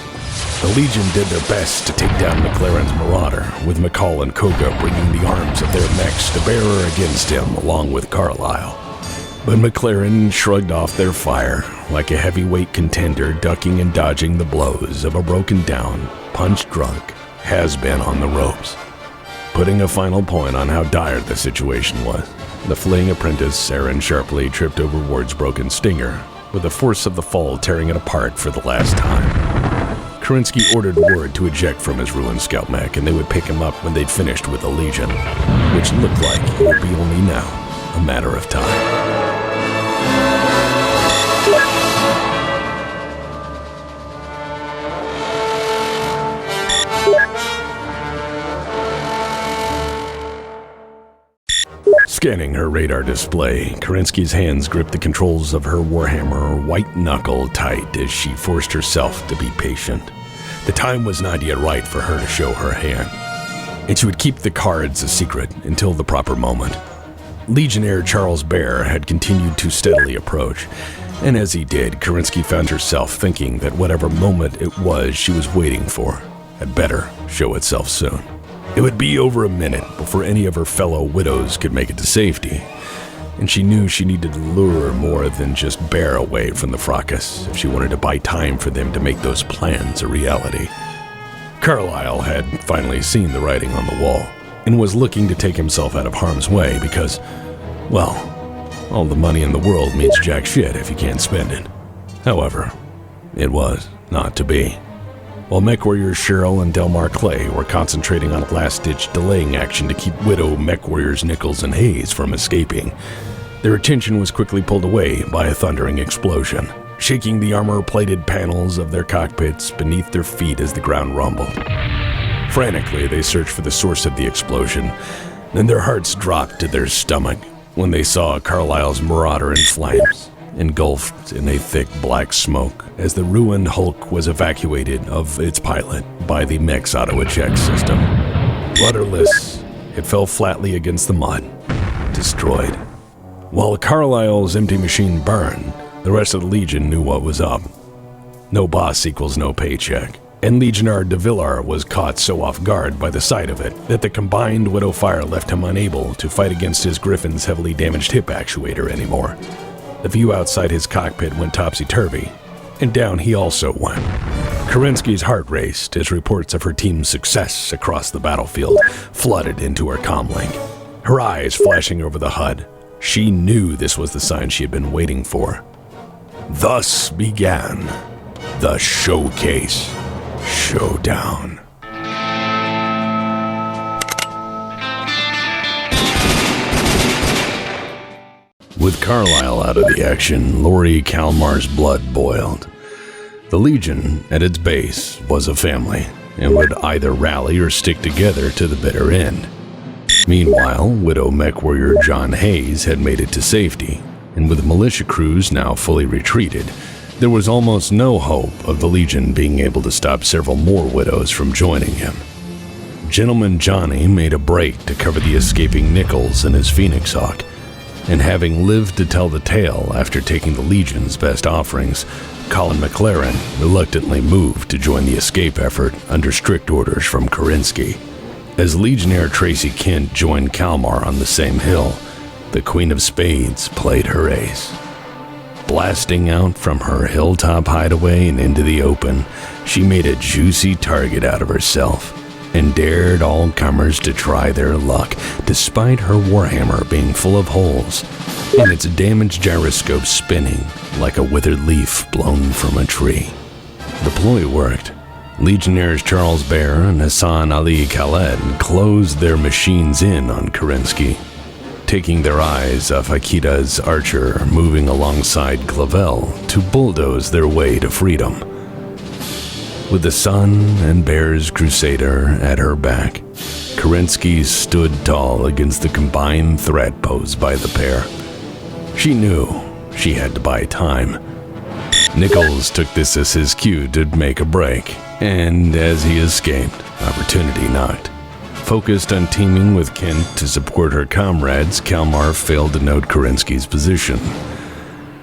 The Legion did their best to take down McLaren's Marauder, with McCall and Koga bringing the arms of their mechs to bear against him along with Carlisle. But McLaren shrugged off their fire, like a heavyweight contender ducking and dodging the blows of a broken-down, punch-drunk has-been on the ropes. Putting a final point on how dire the situation was, the fleeing apprentice, Aaron Sharpley, tripped over Ward's broken stinger, with the force of the fall tearing it apart for the last time. Kerensky ordered Ward to eject from his ruined scout mech, and they would pick him up when they'd finished with the Legion, which looked like it would be only now a matter of time. Scanning her radar display, Kerensky's hands gripped the controls of her Warhammer white-knuckle tight as she forced herself to be patient. The time was not yet right for her to show her hand, and she would keep the cards a secret until the proper moment. Legionnaire Charles Bear had continued to steadily approach, and as he did, Kerensky found herself thinking that whatever moment it was she was waiting for had better show itself soon. It would be over a minute before any of her fellow widows could make it to safety, and she knew she needed to lure more than just Bear away from the fracas if she wanted to buy time for them to make those plans a reality. Carlyle had finally seen the writing on the wall and was looking to take himself out of harm's way because, well, all the money in the world means jack shit if you can't spend it. However, it was not to be. While mech warriors Cheryl and Delmar Clay were concentrating on a last-ditch delaying action to keep widow mech warriors Nichols and Hayes from escaping, their attention was quickly pulled away by a thundering explosion, shaking the armor-plated panels of their cockpits beneath their feet as the ground rumbled. Frantically, they searched for the source of the explosion, then their hearts dropped to their stomach when they saw Carlyle's Marauder in flames, engulfed in a thick black smoke as the ruined hulk was evacuated of its pilot by the mech's auto-eject system. Rudderless, it fell flatly against the mud, destroyed. While Carlyle's empty machine burned, the rest of the Legion knew what was up. No boss equals no paycheck, and Legionär de Villar was caught so off guard by the sight of it that the combined Widow Fire left him unable to fight against his Griffin's heavily damaged hip actuator anymore. The view outside his cockpit went topsy-turvy, and down he also went. Kerensky's heart raced as reports of her team's success across the battlefield flooded into her comlink. Her eyes flashing over the HUD, she knew this was the sign she had been waiting for. Thus began the Showcase Showdown. With Carlyle out of the action, Lori Kalmar's blood boiled. The Legion, at its base, was a family, and would either rally or stick together to the bitter end. Meanwhile, Widow mech warrior John Hayes had made it to safety, and with militia crews now fully retreated, there was almost no hope of the Legion being able to stop several more widows from joining him. Gentleman Johnny made a break to cover the escaping Nichols and his Phoenix Hawk, and having lived to tell the tale after taking the Legion's best offerings, Colin McLaren reluctantly moved to join the escape effort under strict orders from Kerensky. As Legionnaire Tracy Kent joined Kalmar on the same hill, the Queen of Spades played her ace. Blasting out from her hilltop hideaway and into the open, she made a juicy target out of herself and dared all comers to try their luck, despite her warhammer being full of holes and its damaged gyroscope spinning like a withered leaf blown from a tree. The ploy worked. Legionnaires Charles Bear and Hassan Ali Khaled closed their machines in on Kerensky, taking their eyes off Akita's archer moving alongside Clavel to bulldoze their way to freedom. With the sun and Bear's crusader at her back, Kerensky stood tall against the combined threat posed by the pair. She knew she had to buy time. Nichols took this as his cue to make a break, and as he escaped, opportunity knocked. Focused on teaming with Kent to support her comrades, Kalmar failed to note Kerensky's position.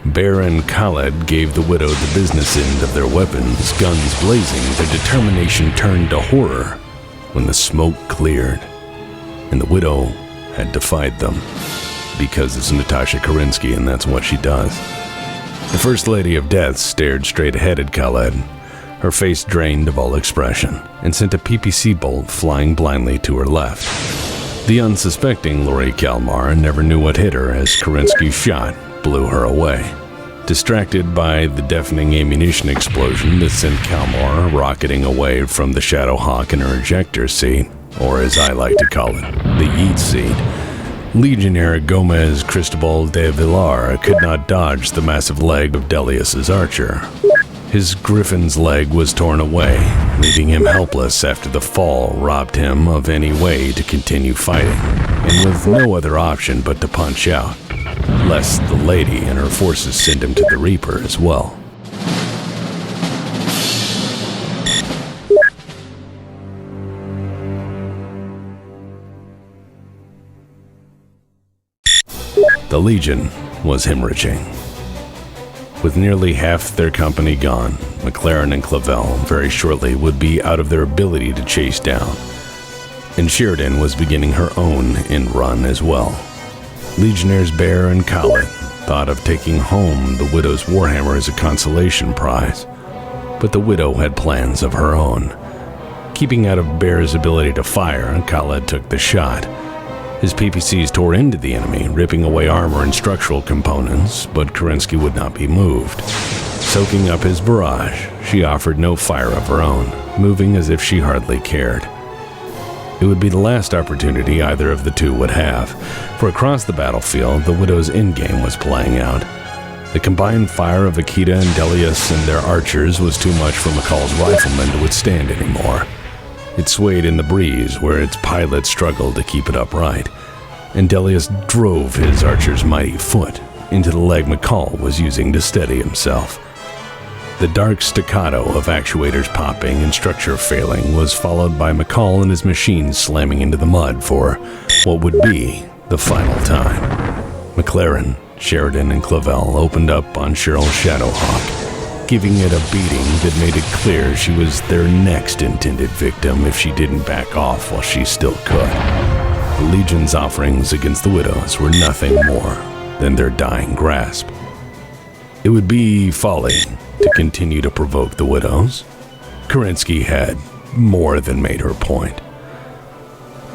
Bear and Khaled gave the Widow the business end of their weapons, guns blazing. Their determination turned to horror when the smoke cleared, and the Widow had defied them, because it's Natasha Kerensky and that's what she does. The First Lady of Death stared straight ahead at Khaled, her face drained of all expression, and sent a PPC bolt flying blindly to her left. The unsuspecting Lori Kalmar never knew what hit her as Kerensky's shot blew her away. Distracted by the deafening ammunition explosion that sent Kalmar rocketing away from the Shadow Hawk in her ejector seat, or as I like to call it, the yeet seat, Legionnaire Gomez Cristobal de Villar could not dodge the massive leg of Delius's archer. His Griffin's leg was torn away, leaving him helpless after the fall robbed him of any way to continue fighting, and with no other option but to punch out, lest the lady and her forces send him to the Reaper as well. The Legion was hemorrhaging. With nearly half their company gone, McLaren and Clavel very shortly would be out of their ability to chase down. And Sheridan was beginning her own end run as well. Legionnaires Bear and Khaled thought of taking home the Widow's Warhammer as a consolation prize, but the Widow had plans of her own. Keeping out of Bear's ability to fire, Khaled took the shot. His PPCs tore into the enemy, ripping away armor and structural components, but Kerensky would not be moved. Soaking up his barrage, she offered no fire of her own, moving as if she hardly cared. It would be the last opportunity either of the two would have, for across the battlefield, the Widow's endgame was playing out. The combined fire of Akita and Delius and their archers was too much for McCall's riflemen to withstand anymore. It swayed in the breeze where its pilot struggled to keep it upright, and Delius drove his archer's mighty foot into the leg McCall was using to steady himself. The dark staccato of actuators popping and structure failing was followed by McCall and his machine slamming into the mud for what would be the final time. McLaren, Sheridan, and Clavel opened up on Cheryl Shadowhawk, giving it a beating that made it clear she was their next intended victim if she didn't back off while she still could. The Legion's offerings against the Widows were nothing more than their dying grasp. It would be folly to continue to provoke the Widows. Kerensky had more than made her point.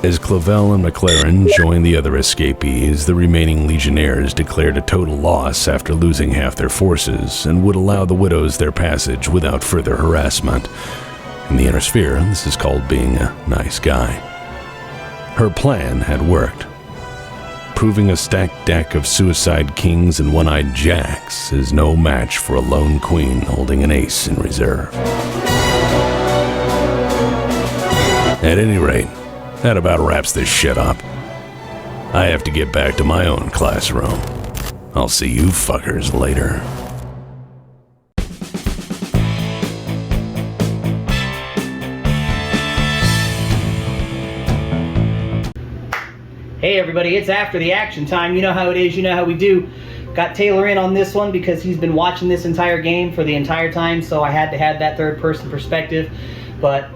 As Clavel and McLaren joined the other escapees, the remaining Legionnaires declared a total loss after losing half their forces and would allow the Widows their passage without further harassment. In the Inner Sphere, this is called being a nice guy. Her plan had worked. Proving a stacked deck of Suicide Kings and One-Eyed Jacks is no match for a lone queen holding an ace in reserve. At any rate, that about wraps this shit up. I have to get back to my own classroom. I'll see you fuckers later. Hey everybody, it's after the action time. You know how it is, you know how we do. Got Taylor in on this one because he's been watching this entire game for the entire time, so I had to have that third person perspective. But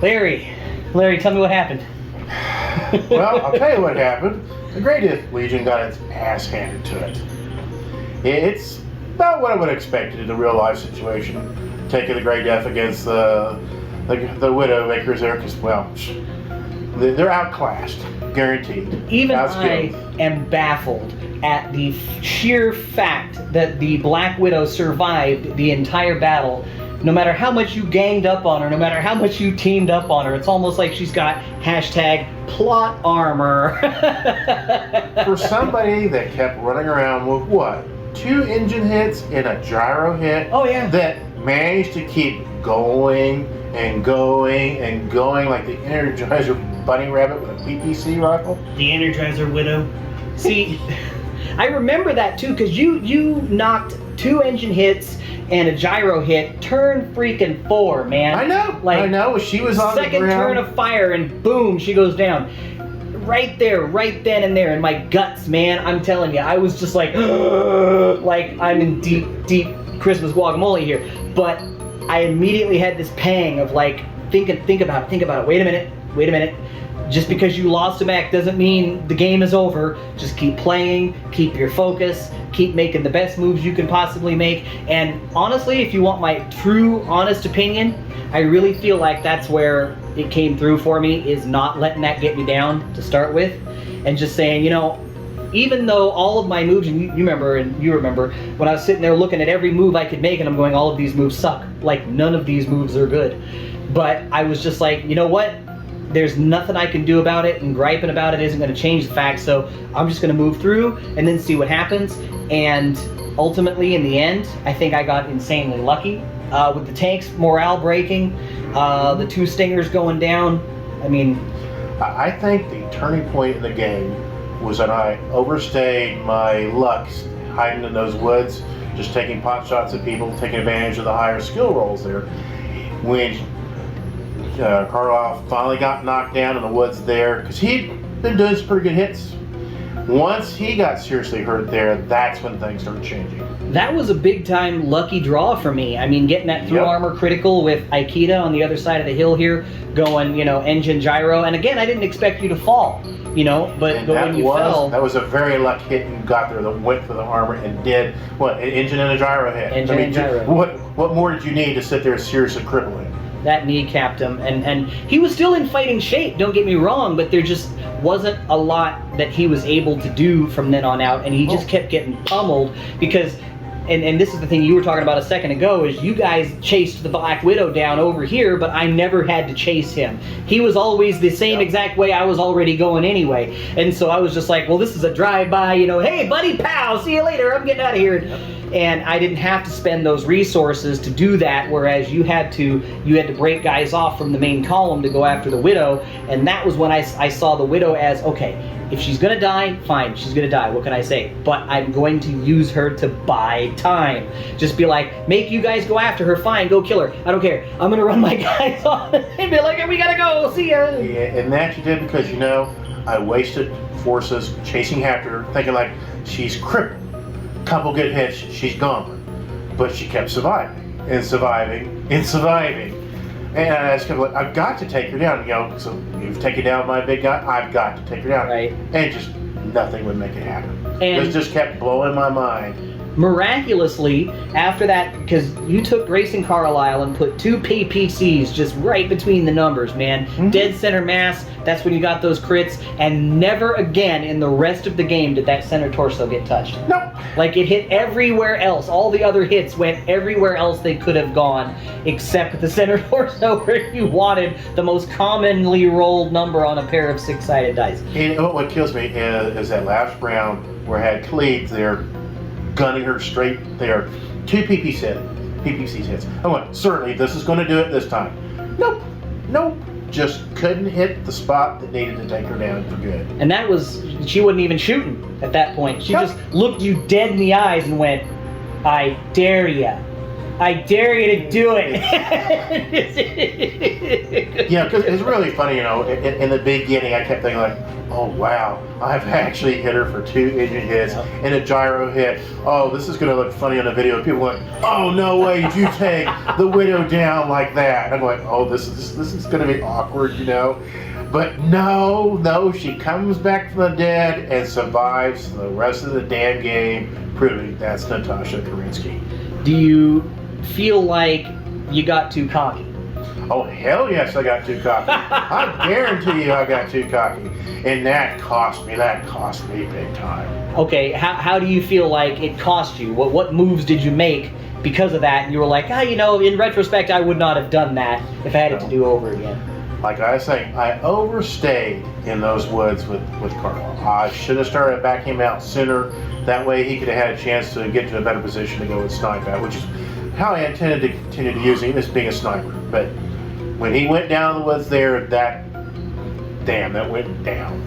Larry, tell me what happened. Well, I'll tell you what happened. The Great Death Legion got its ass handed to it. It's about what I would have expected in a real life situation. Taking the Great Death against the Widowmakers there, because, well, they're outclassed, guaranteed. Even I am baffled at the sheer fact that the Black Widow survived the entire battle. No matter how much you ganged up on her, no matter how much you teamed up on her, it's almost like she's got #plot armor. For somebody that kept running around with what? 2 engine hits and a gyro hit? Oh yeah. That managed to keep going and going and going like the Energizer Bunny Rabbit with a PPC rifle? The Energizer Widow. See, I remember that too, because you knocked 2 engine hits and a gyro hit, turn freaking 4, man. I know. She was on the ground. Second turn of fire and boom, she goes down. Right there, right then and there in my guts, man. I'm telling you, I was just like, like I'm in deep, deep Christmas guacamole here. But I immediately had this pang of like, think about it. Wait a minute. Just because you lost a mech doesn't mean the game is over. Just keep playing, keep your focus, keep making the best moves you can possibly make. And honestly, if you want my true, honest opinion, I really feel like that's where it came through for me, is not letting that get me down to start with. And just saying, you know, even though all of my moves, and you remember, when I was sitting there looking at every move I could make and I'm going, all of these moves suck. Like, none of these moves are good. But I was just like, you know what? There's nothing I can do about it, and griping about it isn't going to change the fact, so I'm just going to move through and then see what happens. And ultimately, in the end, I think I got insanely lucky. With the tanks morale breaking, the 2 stingers going down, I mean... I think the turning point in the game was when I overstayed my luck hiding in those woods, just taking pot shots at people, taking advantage of the higher skill rolls there. When Karloff finally got knocked down in the woods there, because he'd been doing some pretty good hits. Once he got seriously hurt there, that's when things started changing. That was a big time lucky draw for me. I mean, getting that through armor critical with Aikida on the other side of the hill here, going, you know, engine gyro. And again, I didn't expect you to fall, you know, but when you fell. That was a very lucky hit. You got there that went for the armor and did what? An engine and a gyro hit. Engine and gyro. What more did you need to sit there and seriously cripple him? That kneecapped him, and he was still in fighting shape, don't get me wrong, but there just wasn't a lot that he was able to do from then on out, and he just kept getting pummeled because, and this is the thing you were talking about a second ago, is you guys chased the Black Widow down over here, but I never had to chase him. He was always the same exact way I was already going anyway, and so I was just like, well, this is a drive-by, you know, hey, buddy, pal, see you later, I'm getting out of here. And I didn't have to spend those resources to do that, whereas you had to break guys off from the main column to go after the Widow, and that was when I saw the Widow as, okay, if she's gonna die, fine, she's gonna die, what can I say? But I'm going to use her to buy time. Just be like, make you guys go after her, fine, go kill her, I don't care. I'm gonna run my guys on and be like, we gotta go, see ya. Yeah, and that you did because, you know, I wasted forces chasing after her, thinking like, she's crippled. Couple good hits, she's gone. But she kept surviving and surviving and surviving. And I just kept like, I've got to take her down. You know, so you've taken down my big guy, I've got to take her down. Right. And just nothing would make it happen. And it just kept blowing my mind. Miraculously, after that, because you took Grayson Carlisle and put 2 PPCs just right between the numbers, man. Dead center mass, that's when you got those crits, and never again in the rest of the game did that center torso get touched. Nope. Like, it hit everywhere else. All the other hits went everywhere else they could have gone, except the center torso where you wanted the most commonly rolled number on a pair of 6-sided dice. And what kills me is that last round where I had Khalid there gunning her straight there. 2 PPCs hits. I went, certainly this is going to do it this time. Nope. Nope. Just couldn't hit the spot that needed to take her down for good. And that was, she wasn't even shooting at that point. She just looked you dead in the eyes and went, I dare ya. I dare you to do it. Yeah, because it's really funny, you know, in the beginning I kept thinking like, oh wow, I've actually hit her for 2 engine hits and a gyro hit. Oh, this is going to look funny on the video. People going, oh no way, did you take the Widow down like that? And I'm going, oh, this is going to be awkward, you know. But no, she comes back from the dead and survives the rest of the damn game, proving that's Natasha Karinsky. Do you feel like you got too cocky? Oh, hell yes, I got too cocky. I guarantee you I got too cocky. And that cost me big time. Okay, how do you feel like it cost you? What moves did you make because of that? And you were like, you know, in retrospect, I would not have done that if I had it to do over again. Like I was saying, I overstayed in those woods with Carl. I should have started backing him out sooner. That way he could have had a chance to get to a better position to go and snipe at, which is how I intended to continue to use him as being a sniper. But when he went down the woods there, that went down.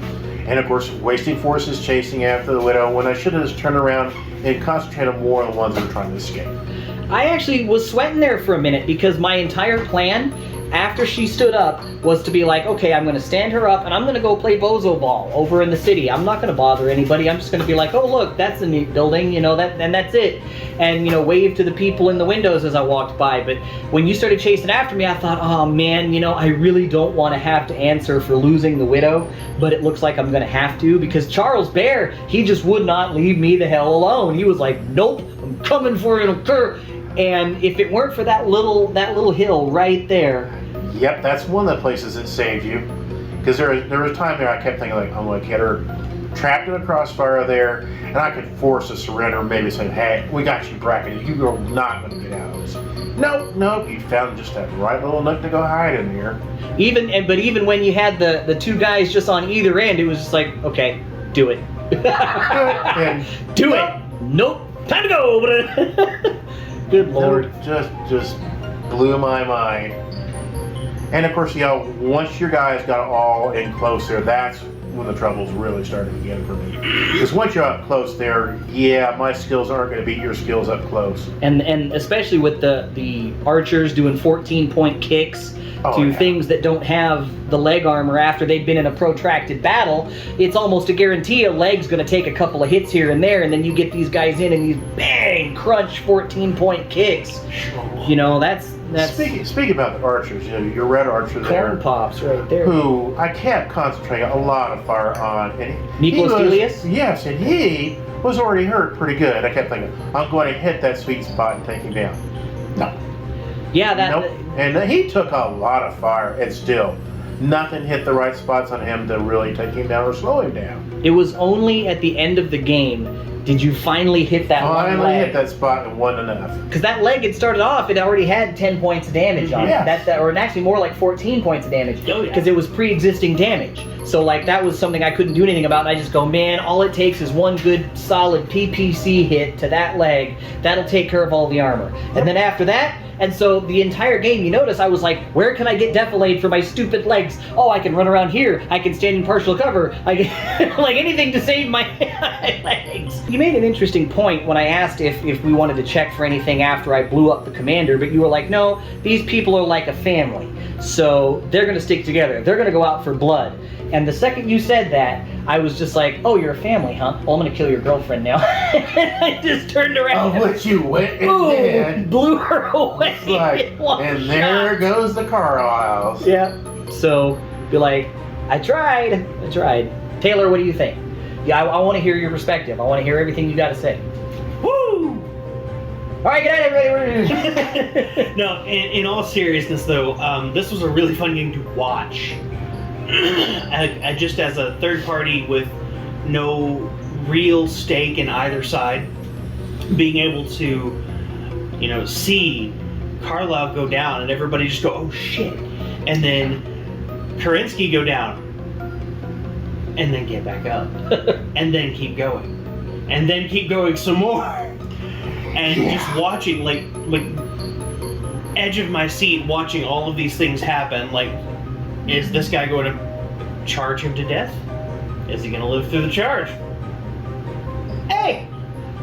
And of course, wasting forces chasing after the Widow when I should have just turned around and concentrated more on the ones that were trying to escape. I actually was sweating there for a minute because my entire plan after she stood up was to be like, okay, I'm going to stand her up and I'm going to go play Bozo Ball over in the city. I'm not going to bother anybody. I'm just going to be like, oh look, that's a neat building, you know, and that's it. And, you know, wave to the people in the windows as I walked by. But when you started chasing after me, I thought, oh man, you know, I really don't want to have to answer for losing the Widow, but it looks like I'm going to have to, because Charles Bear, he just would not leave me the hell alone. He was like, nope, I'm coming for you, and if it weren't for that little hill right there. Yep, that's one of the places that saved you. Because there was a time there I kept thinking like, I'm going to get her trapped in a crossfire there, and I could force a surrender, maybe say, hey, we got you bracketed, you are not going to get out of this. Nope, you found just that right little nook to go hide in there. But even when you had the 2 guys just on either end, it was just like, okay, do it. Do it. Nope, time to go. Good Lord. Just blew my mind. And of course, you know, once your guys got all in closer, that's when the troubles really started again for me. Because once you're up close there, yeah, my skills aren't going to beat your skills up close. And especially with the archers doing 14-point kicks to things that don't have the leg armor after they've been in a protracted battle, it's almost a guarantee a leg's going to take a couple of hits here and there, and then you get these guys in and these bang, crunch 14-point kicks. You know, that's Speaking about the archers, you know, your red archer there, corn pops right there. who I kept concentrating a lot of fire on, and Nicholas Delius? Yes, and he was already hurt pretty good. I kept thinking, I'm going to hit that sweet spot and take him down. No. Yeah, that. Nope. And he took a lot of fire, and still, nothing hit the right spots on him to really take him down or slow him down. It was only at the end of the game did you finally hit that one leg. Finally hit that spot and wasn't enough. Because that leg had started off, it already had 10 points of damage on it. Or actually more like 14 points of damage. Because it was pre-existing damage. So like that was something I couldn't do anything about, and I just go, man, all it takes is one good solid PPC hit to that leg. That'll take care of all the armor. And then after that, and so the entire game, you notice I was like, where can I get defilade for my stupid legs? Oh, I can run around here. I can stand in partial cover. I can, like anything to save my legs. You made an interesting point when I asked if we wanted to check for anything after I blew up the commander, but you were like, no, these people are like a family. So they're going to stick together. They're going to go out for blood. And the second you said that, I was just like, oh, you're a family, huh? Well, I'm going to kill your girlfriend now. I just turned around. Oh, but you went and did. Blew her away. Like, and there goes the Carlisles. Yeah. So, be like, I tried. Taylor, what do you think? Yeah, I want to hear your perspective. I want to hear everything you got to say. Woo! All right, good night, everybody. No, in all seriousness, though, this was a really fun game to watch. I just as a third party with no real stake in either side, being able to, you know, see Carlisle go down and everybody just go, oh shit, and then Kerensky go down and then get back up and then keep going and then keep going some more, and just watching like edge of my seat watching all of these things happen. Like, is this guy going to charge him to death? Is he going to live through the charge? Hey!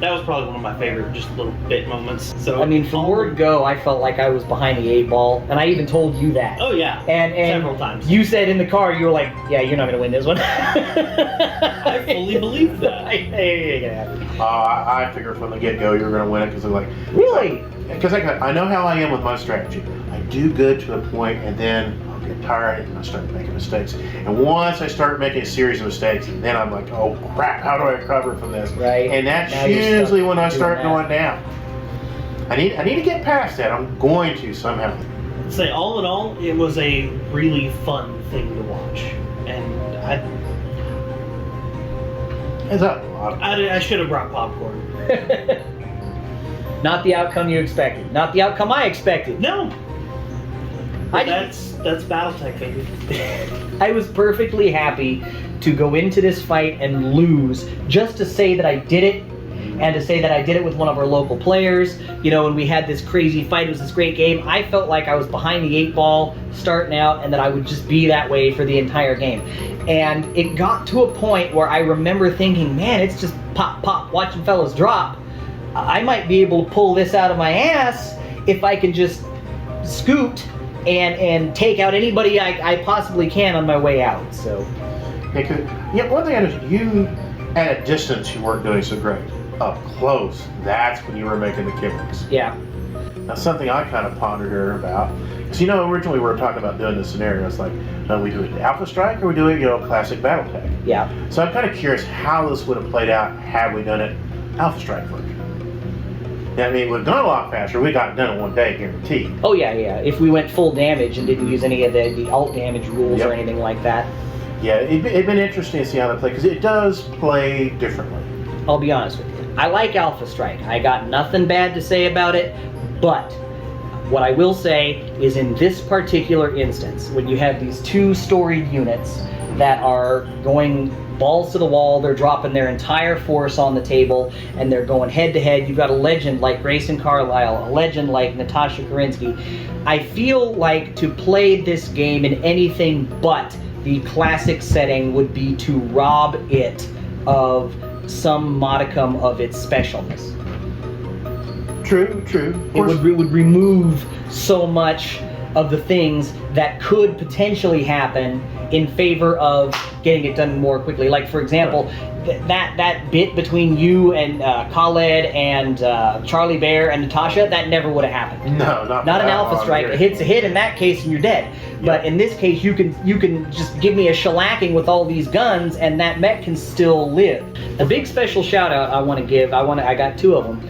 That was probably one of my favorite just little bit moments. So I mean, from word go, I felt like I was behind the 8 ball, and I even told you that. Oh yeah, and several times. You said in the car, you were like, yeah, you're not going to win this one. I fully believe that. I figured from the get-go you were going to win it because they're like... Really? Because I know how I am with my strategy. I do good to a point, and then I'll get tired and I start making mistakes. And once I start making a series of mistakes, then I'm like, oh crap, how do I recover from this? Right. And that's usually when I start going down. I need to get past that. I'm going to somehow. Say, all in all, it was a really fun thing to watch, and I should have brought popcorn. Not the outcome you expected. Not the outcome I expected. No. That's Battletech, baby. I was perfectly happy to go into this fight and lose just to say that I did it, and to say that I did it with one of our local players. You know, when we had this crazy fight, it was this great game. I felt like I was behind the 8 ball starting out, and that I would just be that way for the entire game. And it got to a point where I remember thinking, man, it's just pop, pop, watching fellas drop. I might be able to pull this out of my ass if I can just scoot and take out anybody I possibly can on my way out. So, yeah, one thing I noticed, you at a distance you weren't doing so great. Up close, that's when you were making the killings. Yeah. Now, something I kind of pondered here about, because originally we were talking about doing this scenario. It's like, we do it Alpha Strike or we do it, classic Battletech. Yeah. So I'm kind of curious how this would have played out had we done it Alpha Strike version. I mean, we've gone a lot faster. We got it done in one day, guaranteed. Oh yeah. If we went full damage and didn't use any of the alt damage rules or anything like that. Yeah, it'd been interesting to see how they play, because it does play differently. I'll be honest with you. I like Alpha Strike. I got nothing bad to say about it, but what I will say is in this particular instance, when you have these 2 storied units that are going balls to the wall, they're dropping their entire force on the table, and they're going head to head. You've got a legend like Grayson Carlisle, a legend like Natasha Kerensky. I feel like to play this game in anything but the classic setting would be to rob it of some modicum of its specialness. True. It would remove so much of the things that could potentially happen in favor of getting it done more quickly. Like, for example, that bit between you and Khaled and Charlie Bear and Natasha, that never would have happened. No, not an alpha strike. It hits a hit in that case and you're dead. Yep. But in this case, you can just give me a shellacking with all these guns and that mech can still live. A big special shout out I want to give, I got 2 of them.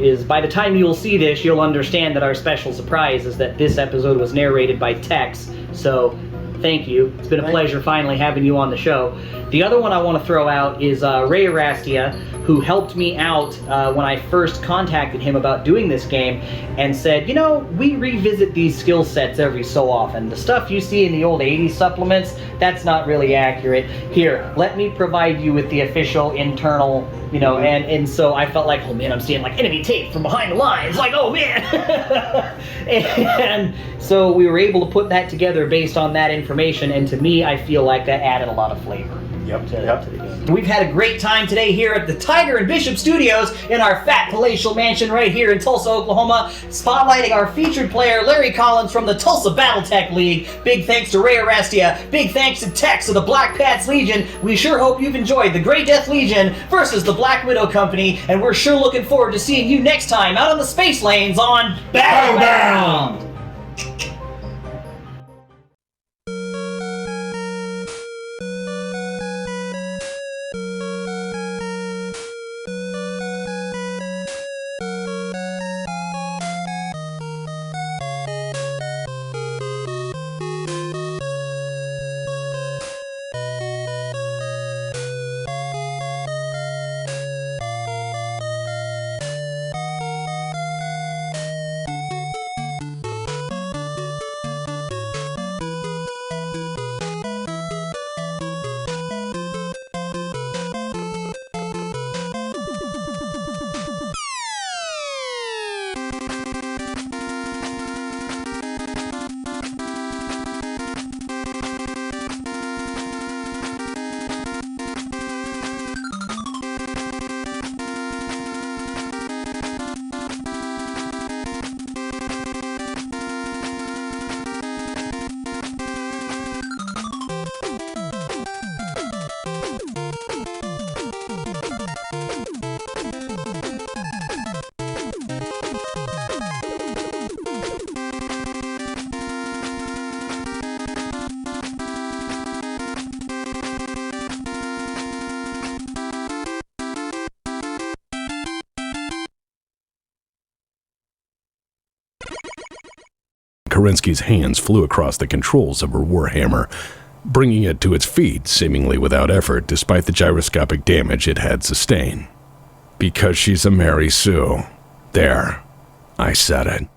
Is by the time you'll see this, you'll understand that our special surprise is that this episode was narrated by Tex. So, thank you. It's been a pleasure finally having you on the show. The other one I want to throw out is Ray Arastia, who helped me out when I first contacted him about doing this game and said, you know, we revisit these skill sets every so often. The stuff you see in the old 80s supplements, that's not really accurate. Here, let me provide you with the official internal, you know, and so I felt like, oh man, I'm seeing like enemy tape from behind the lines, like, oh man. And so we were able to put that together based on that information, and to me, I feel like that added a lot of flavor. Yep. To the game. We've had a great time today here at the Tiger and Bishop Studios in our fat palatial mansion right here in Tulsa, Oklahoma, spotlighting our featured player, Larry Collins from the Tulsa Battletech League. Big thanks to Ray Arastia. Big thanks to Tex of the Black Pats Legion. We sure hope you've enjoyed the Grey Death Legion versus the Black Widow Company, and we're sure looking forward to seeing you next time out on the space lanes on Battlebound! Kerensky's hands flew across the controls of her warhammer, bringing it to its feet seemingly without effort despite the gyroscopic damage it had sustained. Because she's a Mary Sue. There, I said it.